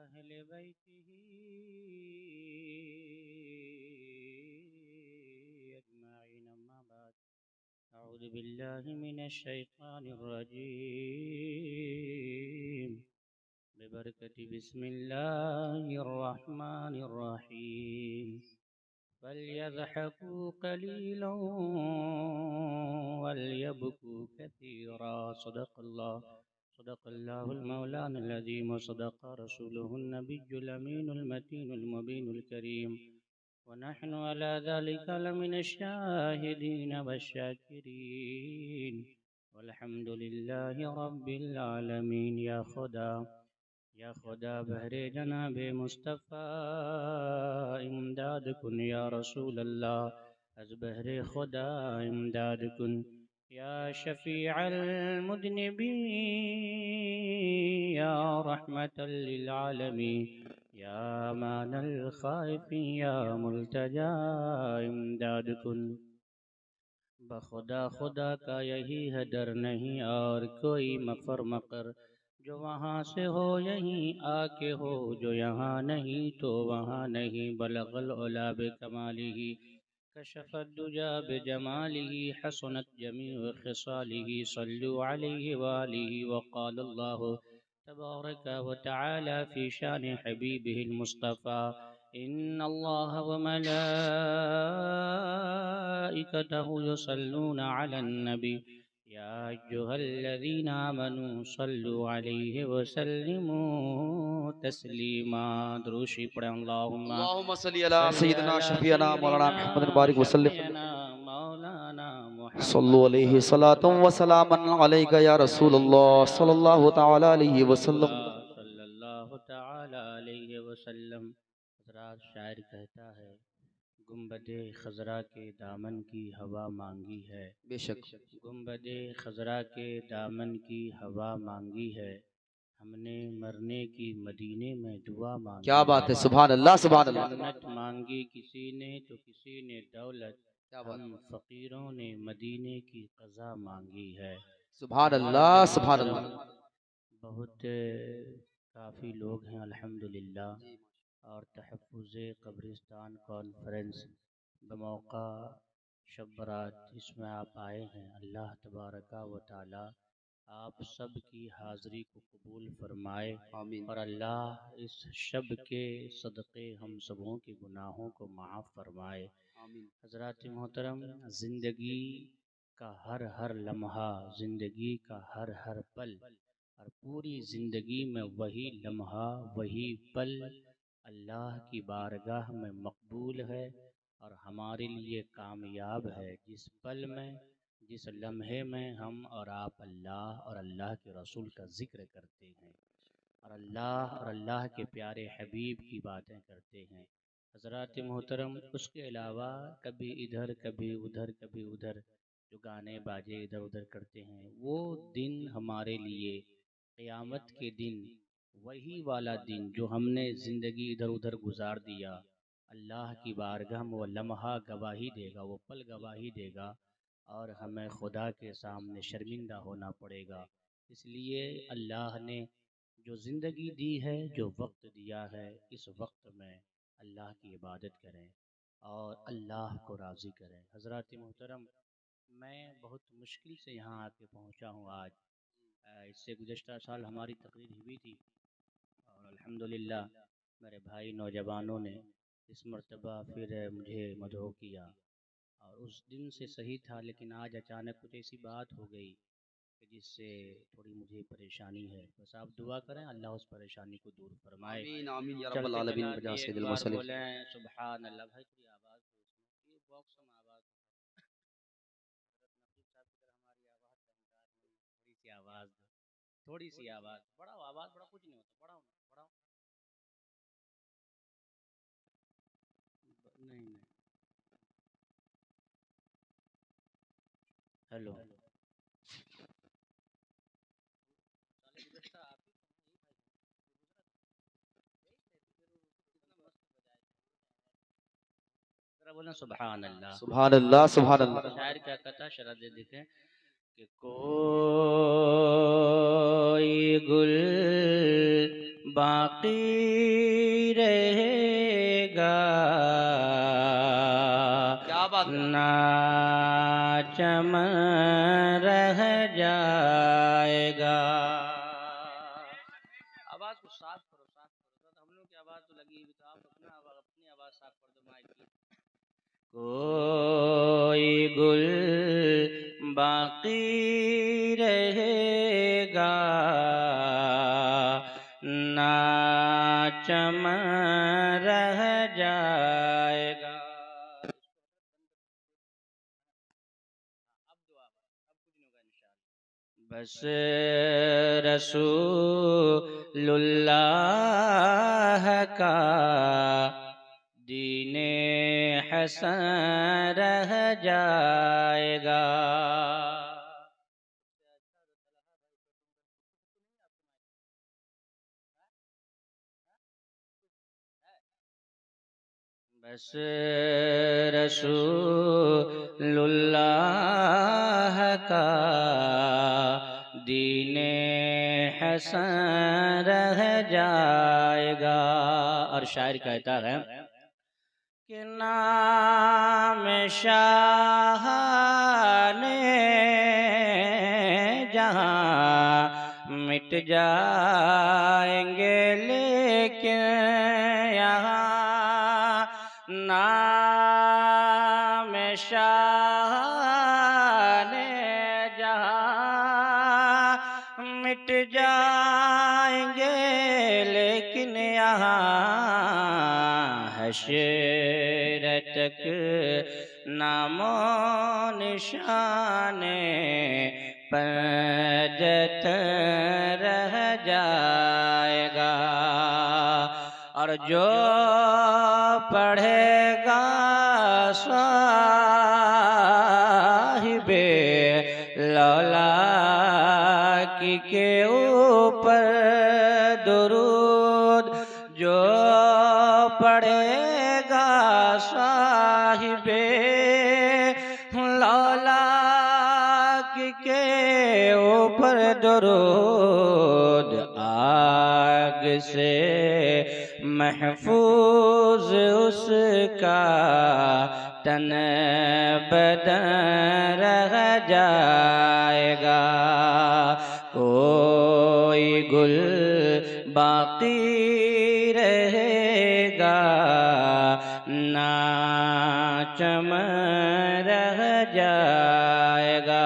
अहले बैतिही अजमाइन अम्मा बाद अऊज़ु बिल्लाहि मिनश शैतानिर रजीम बिबरकति बिस्मिल्लाहिर रहमानिर रहीम फल्यज़हकू क़लीलन वल्यबकू कसीरा सदक़ल्लाहुल मौलानुल अज़ीम व सदक़ रसूलुहुन नबियुल अमीनुल मतीनुल मुबीनुल करीम व नहनु अला ज़ालिका लमिनश शाहिदीन वश्शाकिरीन वल्हम्दुलिल्लाहि रब्बिल आलमीन। या खुदा बहरे जनाबे मुस्तफ़ा इमदाद कुन या रसूल अल्लाह अज़ बहरे खुदा इमदाद कुन या शफ़ीअल मुज़निबीन या रहमतल लिल आलमीन या मानल ख़ाइफ़ीन या मुल्तजा इमदाद कुन। बखुदा खुदा का यही है डर नहीं और कोई मफ़र मकर, जो वहाँ से हो यहीं आके हो, जो यहाँ नहीं तो वहाँ नहीं। बलगल उला बिकमालिही कशफ़द दुजा बिजमालिही हसनत जमीउ ख़िसालिही सल्लु अलैहि व आलिही व क़ाल अल्लाहु तबारक व तआला फ़ी शान हबीबिहिल मुस्तफ़ा इन्नल्लाह व मलाइकतहु युसल्लूना अलन नबी या अय्युहल्लज़ीना आमनू सल्लु अलैहि व सल्लिमू तस्लीमा। दुरूशी पढ़ें। अल्लाहुम्मा सल्ली अला सय्यिदिना शफीअना मौलाना मुहम्मद बारिक वसल्लम सल्लु अलैहि सलातुम व सलामन अलैका या रसूलल्लाह सल्लल्लाहु तआला अलैहि वसल्लम। शायर कहता है, गुंबदे खजरा के दामन की हवा मांगी है, बेशक गुंबदे खजरा के दामन की हवा मांगी है, हमने मरने की मदीने में दुआ मांगी। क्या बात है, सुभान अल्लाह सुभान अल्लाह। जन्नत मांगी किसी ने तो किसी ने दौलत, हम फकीरों ने मदीने की क़ज़ा मांगी है। सुभान अल्लाह सुभान अल्लाह। बहुत काफ़ी लोग हैं अल्हम्दुलिल्लाह, और तहफ़्फ़ुज़े क़ब्रिस्तान कॉन्फ्रेंस बमौका शब बरात इसमें आप आए हैं। अल्लाह तबारका व तआला आप सब की हाज़री को कबूल फरमाए और अल्लाह इस शब के सदक़े हम सबों के गुनाहों को माफ़ फरमाए। हज़रात मोहतरम, ज़िंदगी का हर हर लम्हा, ज़िंदगी का हर हर पल और पूरी ज़िंदगी में वही लम्हा वही पल अल्लाह की बारगाह में मकबूल है और हमारे लिए कामयाब है। जिस पल में, जिस लम्हे में हम और आप अल्लाह और अल्लाह के रसूल का ज़िक्र करते हैं और अल्लाह के प्यारे हबीब की बातें करते हैं। हज़रात मोहतरम, उसके अलावा कभी इधर कभी उधर कभी उधर जो गाने बाजे इधर उधर करते हैं, वो दिन हमारे लिए क़यामत के दिन, वही वाला दिन जो हमने ज़िंदगी इधर उधर गुजार दिया, अल्लाह की बारगाह में वो लम्हा गवाही देगा, वो पल गवाही देगा और हमें खुदा के सामने शर्मिंदा होना पड़ेगा। इसलिए अल्लाह ने जो ज़िंदगी दी है, जो वक्त दिया है, इस वक्त में अल्लाह की इबादत करें और अल्लाह को राज़ी करें। हज़रात मोहतरम, मैं बहुत मुश्किल से यहाँ आके पहुँचा हूँ आज। इससे गुज़श्ता साल हमारी तकरीर हुई थी और अल्हम्दुलिल्लाह मेरे भाई नौजवानों ने इस मर्तबा फिर मुझे मदहो किया और उस दिन से सही था, लेकिन आज अचानक कुछ ऐसी बात हो गई कि जिससे थोड़ी मुझे परेशानी है। बस आप दुआ करें, अल्लाह उस परेशानी को दूर फरमाए। आमीन आमीन या रब्बल चलते आलमीन। चलाते एक बार बोलें सुभान अल्लाह। भाई थोड़ी आवाज़ दो, इसमें ये बॉक्स में आवाज़ थोड़ी सी आवाज़ दो, थोड़ी सी आवाज़, बढ़ाओ आवाज़, बड़ा कुछ नहीं होता, बढ़ाओ ना बढ़ाओ। नहीं नहीं, हेलो बोलना सुभान अल्लाह सुभान अल्लाह सुभान अल्लाह। शायर क्या कहता, शरा दे देते कि कोई गुल बाकी रहेगा, क्या बात है? ना चमन रह जाएगा। आवाज को साफ करो, साफ करो। तो हम लोग की आवाज तो लगी हुई, तो आप अपनी आवाज साफ कर दो माइक की। कोई गुल बाकी रहेगा, ना चमन रह जाएगा। अब दुआ, अब कुछ नहीं होगा इंशाअल्लाह। बस रसूलुल्लाह का दीने हसन रह जाएगा। बस रसूलुल्लाह का दीने हसन रह जाएगा। और शायर कहता है कि नाम शाह ने जहाँ मिट जाएंगे, लेकिन यहाँ नाम शाह ने जहाँ मिट जाएंगे, लेकिन यहाँ हश्र तक नामो निशाने पंजत रह जाएगा। और जो पढ़ेगा साहिबे लौलाकी के ऊपर दुरूद, जो पढ़ेगा साहिबे लौलाकी के ऊपर दुरूद, आग से महफूज उसका तन बदन रह जाएगा। कोई गुल बाकी रहेगा, ना चमन रह जाएगा।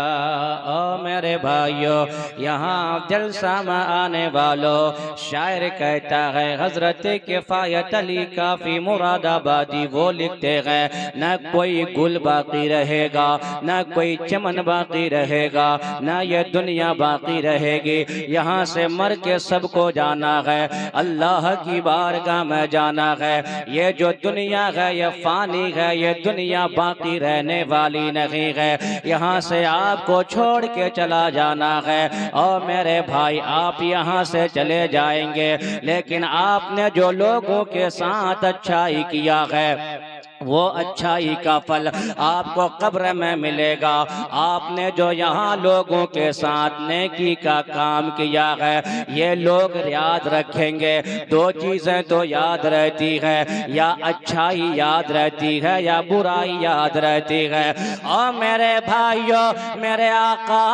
ओ मेरे भाइयों, यहाँ जलसा में आने वालों, शायर कहता है हजरत किफायत अली काफी मुरादाबादी वो लिखते हैं, न कोई गुल बाकी रहेगा, न कोई चमन बाकी रहेगा, न ये दुनिया बाकी रहेगी। यहाँ से मर के सबको जाना है, अल्लाह की बारगाह में जाना है। ये जो दुनिया है ये फानी है, ये दुनिया बाकी रहने वाली नहीं है। यहाँ से आपको छोड़ के चला जाना है। और मेरे भाई, आप यहाँ से चले जाएंगे, लेकिन आपने जो लोगों के साथ अच्छाई किया है वो अच्छाई का फल आपको कब्र में मिलेगा। आपने जो यहाँ लोगों के साथ नेकी का काम किया है ये लोग याद रखेंगे। दो चीजें तो याद रहती है, या अच्छाई याद रहती है या बुराई याद रहती है। और मेरे भाइयों, मेरे आका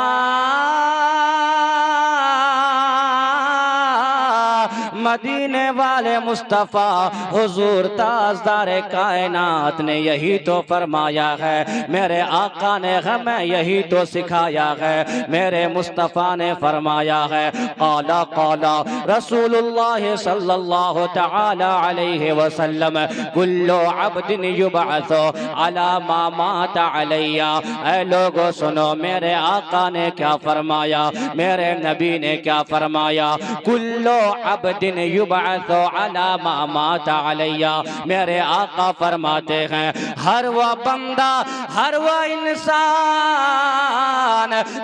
मदीने वाले मुस्तफ़ा हुजूर ताजदार कायनात ने यही तो फरमाया है, मेरे आका ने हमें यही तो सिखाया है। मेरे मुस्तफ़ा ने फरमाया है, क़ाला क़ाला रसूलुल्लाह सल्लल्लाहु तआला अलैहि वसल्लम, कुल्लु अब्दिन युबअसु अला मा मात अलैया। ऐ लोगो सुनो, मेरे आका ने क्या फरमाया, मेरे नबी ने क्या फरमाया, कुल्लु अब्दिन युबअसु अला मा मात अलैया। मेरे आका फरमाते हैं, हर वह बंदा, हर वह इंसान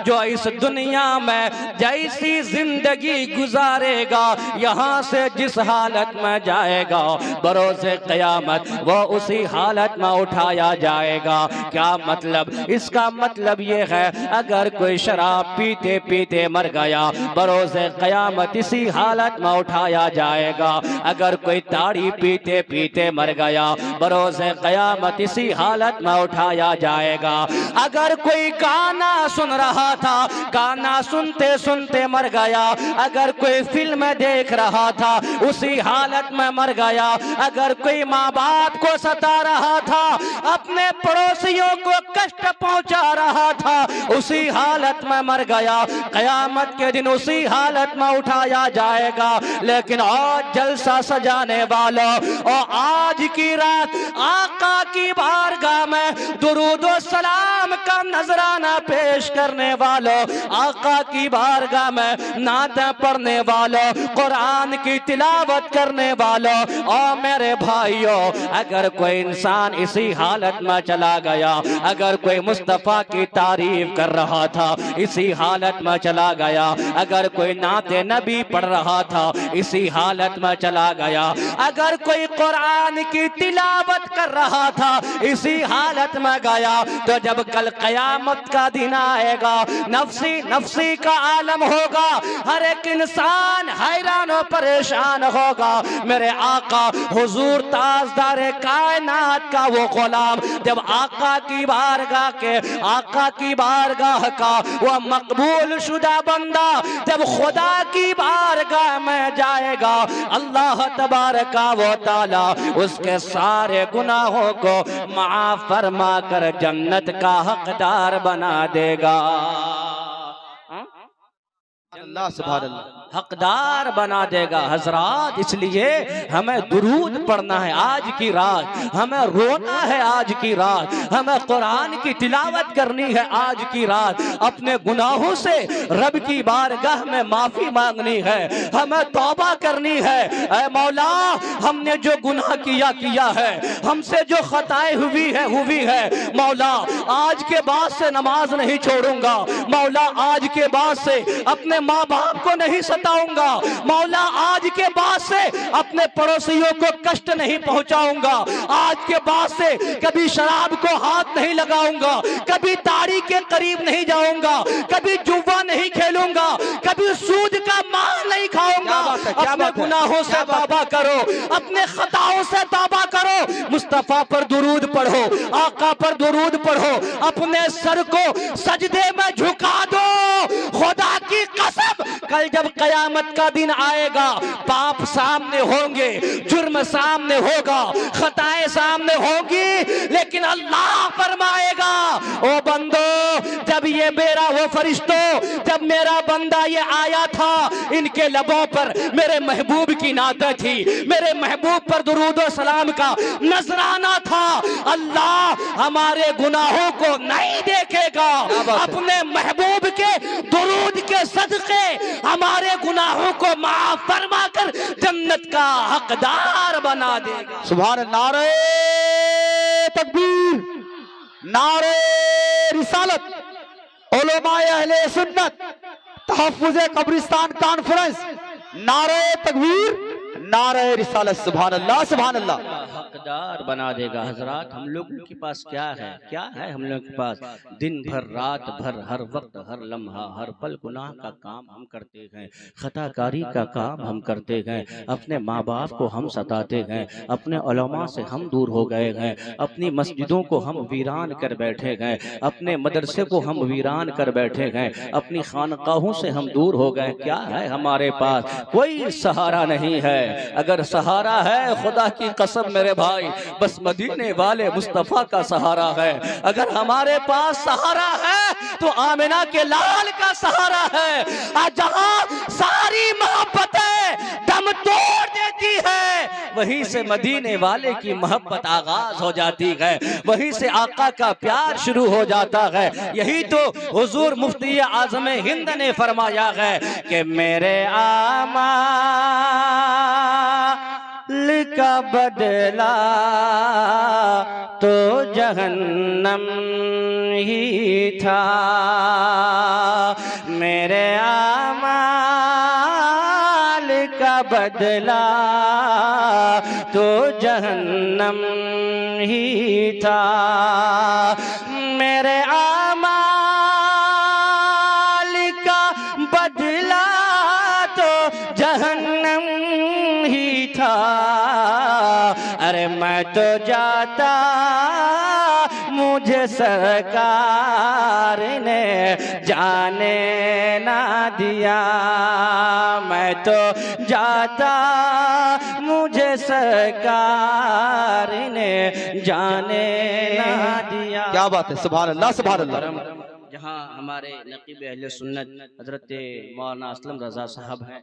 जो इस दुनिया में जैसी जिंदगी गुजारेगा, यहाँ से जिस हालत में जाएगा, बरोज़े क़यामत वो उसी हालत में उठाया जाएगा। क्या मतलब? इसका मतलब ये है, अगर कोई शराब पीते पीते मर गया, बरोज़े क़यामत इसी हालत में उठाया उठाया जाएगा। अगर कोई ताड़ी पीते पीते मर गया, बरोज़े क़यामत इसी हालत में उठाया जाएगा। अगर कोई गाना सुन रहा था, गाना सुनते सुनते मर गया। अगर कोई फिल्म देख रहा था, उसी हालत में मर गया। अगर कोई माँ बाप को सता रहा था, अपने पड़ोसियों को कष्ट पहुंचा रहा था, उसी हालत में मर गया। क़यामत के दिन उसी हालत में उठाया जाएगा। लेकिन आज जलसा सजाने वालों और आज की रात आका की बारगाह में दुरूद व सलाम का नजराना पेश करने वालों, आका की बारगाह में नाते पढ़ने वालों, कुरान की तिलावत करने वालों और मेरे भाइयों, अगर कोई इंसान इसी हालत में चला गया, अगर कोई मुस्तफ़ा की तारीफ कर रहा था, इसी हालत में चला गया। अगर कोई नाते नबी पढ़ रहा था, इसी हालत में चला गया। अगर कोई कुरान की तिलावत कर रहा था, इसी हालत में गया, तो जब कल क़यामत का दिन आएगा, नफ्सी नफ्सी का आलम होगा, हर एक इंसान हैरान और परेशान होगा। मेरे आका हुजूर ताजदार कायनात का वो गुलाम जब आका की बारगाह के, आका की बारगाह का वो मकबूल शुदा बंदा जब खुदा की बारगाह में जाएगा, अल्लाह तबारका व तआला उसके सारे गुनाहों को माफ फरमा कर जन्नत का हकदार बना देगा। अल्लाह सुभान अल्लाह, हकदार बना देगा। हजरात, इसलिए हमें दुरूद पढ़ना है आज की रात, हमें रोना है आज की रात, हमें कुरान की तिलावत करनी है आज की रात, अपने गुनाहों से रब की बारगाह में माफी मांगनी है, हमें तौबा करनी है। ऐ मौला, हमने जो गुनाह किया है, हमसे जो खताएं हुई है मौला, आज के बाद से नमाज नहीं छोड़ूंगा मौला, आज के बाद से अपने माँ बाप को नहीं सताऊंगा मौला, आज के बाद से अपने पड़ोसियों को कष्ट नहीं पहुंचाऊंगा, आज के बाद से कभी शराब को हाथ नहीं लगाऊंगा, कभी ताड़ी के करीब नहीं जाऊंगा, कभी जुआ नहीं खेलूंगा, कभी सूद का माल नहीं खाऊंगा। अपने गुनाहों से तौबा करो, अपने खताओं से तौबा करो, मुस्तफा पर दुरूद पढ़ो, आका पर दुरूद पढ़ो, अपने सर को सजदे में झुका दो। खुदा की कसम, कल जब कयामत का दिन आएगा, पाप सामने होंगे, जुर्म सामने होगा, खताएं सामने होंगी, लेकिन अल्लाह फरमाएगा, ओ बंदो, जब ये मेरा वो फरिश्तों, जब मेरा बंदा ये आया था, इनके लबों पर मेरे महबूब की नाते थी, मेरे महबूब पर दुरूद व सलाम का नजराना था। अल्लाह हमारे गुनाहों को नहीं देखेगा, अपने महबूब के दुरूद के सदके हमारे गुनाहों को माफ फरमा कर जन्नत का हकदार बना देगा। सुभान। नारे तकबीर, नारे रिसालत, उलमाए अहले सुन्नत, तहफ्फुज़े कब्रिस्तान कॉन्फ्रेंस, नारे तकबीर, नारे रिसालत। सुभान अल्लाह, सुभान अल्लाह। हकदार बना देगा। हजरात, हम लोगों के पास क्या है हम लोगों के पास? दिन भर रात भर हर वक्त हर लम्हा हर पल गुनाह का काम हम करते हैं, खताकारी का काम हम करते हैं, अपने माँ बाप को हम सताते हैं, अपने उलमा से हम दूर हो गए हैं, अपनी मस्जिदों को हम वीरान कर बैठे हैं, अपने मदरसे को हम वीरान कर बैठे हैं, अपनी खानकाहों से हम दूर हो गए। क्या है हमारे पास? कोई सहारा नहीं है। अगर सहारा है, खुदा की कसम मेरे भाई, बस मदीने वाले मुस्तफा का सहारा है। अगर हमारे पास सहारा है तो आमिना के लाल का सहारा है। जहां सारी मोहब्बतें दम तोड़ देती है, वहीं से मदीने वाले की मोहब्बत आगाज हो जाती है, वहीं से आका का प्यार शुरू हो जाता है। यही तो हुजूर मुफ्ती आज़म हिंद ने फरमाया है कि मेरे आमा का बदला तो जहन्नम ही था, मेरे आमाल का बदला तो जहन्नम ही था, मेरे आमाल का बदला तो जहन्नम तो जाता मुझे सरकार ने जाने ना दिया, मैं तो जाता मुझे सरकार ने जाने ना दिया। क्या बात है, सुभान अल्लाह सुभान अल्लाह। जहाँ हमारे नकीब अहले सुन्नत हजरत मौलाना असलम रजा साहब हैं,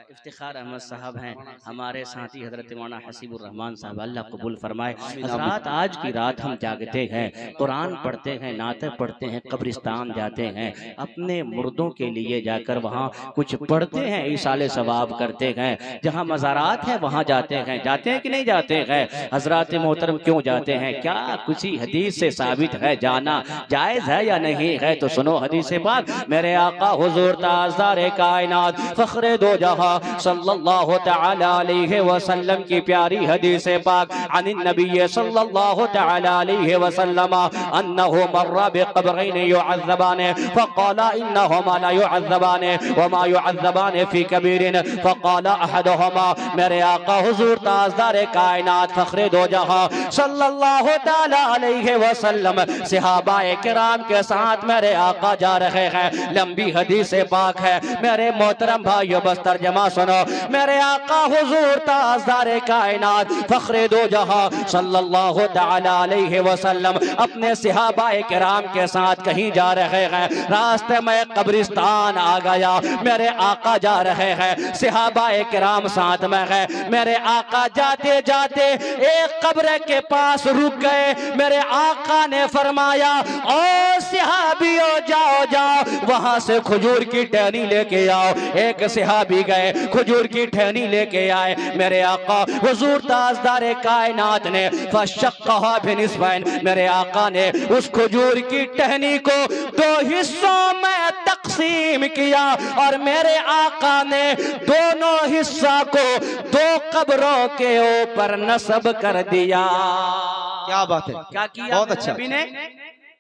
इफ्तिखार अहमद साहब हैं, हमारे साथी हजरत मौलाना हसीबुर रहमान साहब, अल्लाह कबूल फरमाए। हजरात आज की रात हम जागते हैं, कुरान पढ़ते हैं, नाते पढ़ते हैं, कब्रिस्तान जाते हैं, अपने मुर्दों के लिए जाकर वहाँ कुछ पढ़ते हैं, ईसाले सवाब करते हैं। जहाँ मज़ारात है वहाँ जाते हैं कि नहीं जाते हैं? हजरात मोहतरम क्यों जाते हैं? क्या किसी हदीस से साबित है जाना जायज़ है या नहीं है? तो सुनो हदीस पाक, मेरे आका हुजूर ताजदार कायनात फखरे दो जहां सल्लल्लाहु तआला अलैहि वसल्लम की प्यारी हदीस पाक, अनिन नबी सल्लल्लाहु तआला अलैहि वसल्लम अन्नहु मर्रा बिक़ब्रैन युअज़्ज़बान फ़क़ाला इन्नहुमा ला युअज़्ज़बान व मा युअज़्ज़बान फ़ी कबीरिन फ़क़ाला अहदुहुमा। मेरे आका हुजूर ताजदार कायनात फखरे दो जहां सल्लल्लाहु तआला अलैहि वसल्लम सहाबाए किराम के साथ मेरे आका जा रहे हैं। लंबी हदीस पाक है मेरे मोहतरम भाइयों, बस तर्जमा सुनो। मेरे आका हुजूर ताजदार कायनात फखरे दो जहां सल्लल्लाहु तआला अलैहि वसल्लम अपने सहाबाए किराम के साथ कहीं जा रहे हैं। रास्ते में कब्रिस्तान आ गया, मेरे आका जा रहे हैं, सहाबाए किराम साथ में है। मेरे आका जाते जाते एक कब्र के पास रुक गए। मेरे आका ने फरमाया, ओ सहाबियों जाओ जाओ वहां से खजूर की टहनी लेके आओ। एक सहाबी गए, खजूर की टहनी लेके आए। मेरे आका हुजूर ताजदार कायनात ने फशक्कहा बिनिस्फैन, मेरे आका ने उस खजूर की टहनी को दो हिस्सों में तकसीम किया और मेरे आका ने दोनों हिस्सा को दो कब्रों के ऊपर नस्ब कर दिया। क्या बात है, क्या किया? बहुत अच्छा नबी ने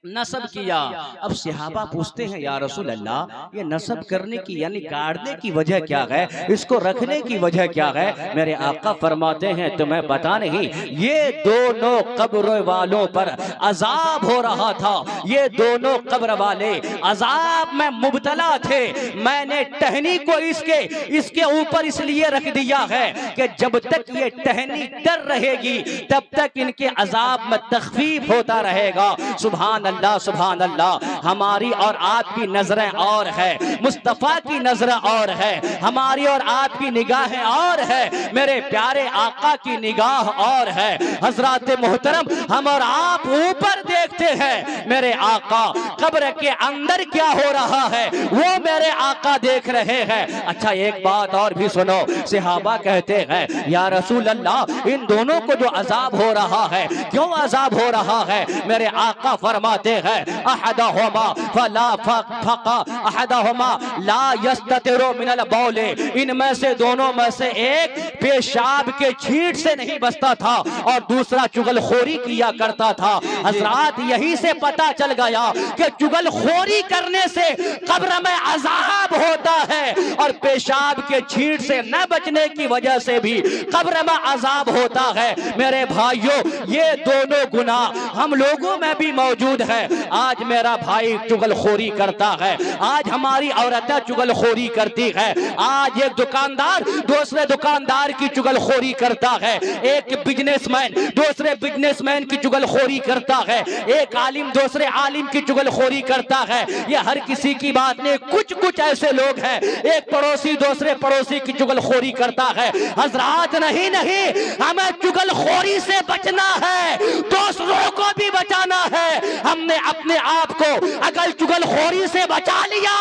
नसब किया। अब सहाबा पूछते हैं, या रसूल अल्लाह ये नसब करने की यानी गाड़ने की वजह क्या है, इसको रखने की वजह क्या है? मेरे आका फरमाते हैं तुम्हें पता नहीं, ये दोनों कब्र वालों पर अजाब हो रहा था, ये दोनों कब्र वाले अजाब में मुब्तला थे। मैंने टहनी को इसके ऊपर इसलिए रख दिया है कि जब तक ये टहनी डर रहेगी तब तक इनके अजाब में तखफीफ होता रहेगा। सुभान अल्लाह सुभान अल्लाह। हमारी और आपकी नजरें और है, मुस्तफा की नजर और है, हमारी और आपकी निगाहें और है, मेरे प्यारे आका की निगाह और है। हजरात मोहतरम, हम और आप ऊपर देखते हैं, मेरे आका कब्र के अंदर क्या हो रहा है वो मेरे आका देख रहे हैं। अच्छा एक बात और भी सुनो, सहाबा कहते हैं, या रसूल अल्लाह इन दोनों को जो अजाब हो रहा है क्यों अजाब हो रहा है? मेरे आका फरमाते हैं, अहदहुमा फला फका अहदहुमा ला यस्ततिरु मिनल बौले, इनमें से दोनों में से एक पेशाब के छींट से नहीं बचता था और दूसरा चुगलखोरी किया करता था। हजरात यहीं से पता चल गया कि चुगलखोरी करने से कब्र में अजाब होता है और पेशाब के छींट से न बचने की वजह से भी कब्र में अजाब होता है। मेरे भाइयों, ये दोनों गुनाह हम लोगों में भी मौजूद है। आज मेरा भाई चुगलखोरी करता है, आज हमारी औरतें चुगलखोरी करती है, आज एक दुकानदार दूसरे दुकानदार की चुगलखोरी करता है, एक बिजनेसमैन दूसरे बिजनेसमैन की चुगलखोरी करता है, एक आलिम दूसरे आलिम की चुगलखोरी करता है। ये हर किसी की बात नहीं, कुछ कुछ ऐसे लोग हैं, एक पड़ोसी दूसरे पड़ोसी की चुगलखोरी करता है। हजरात नहीं नहीं, हमें चुगलखोरी से बचना है, दूसरों को भी बचाना है। हमने अपने आप को अगर चुगलखोरी से बचा लिया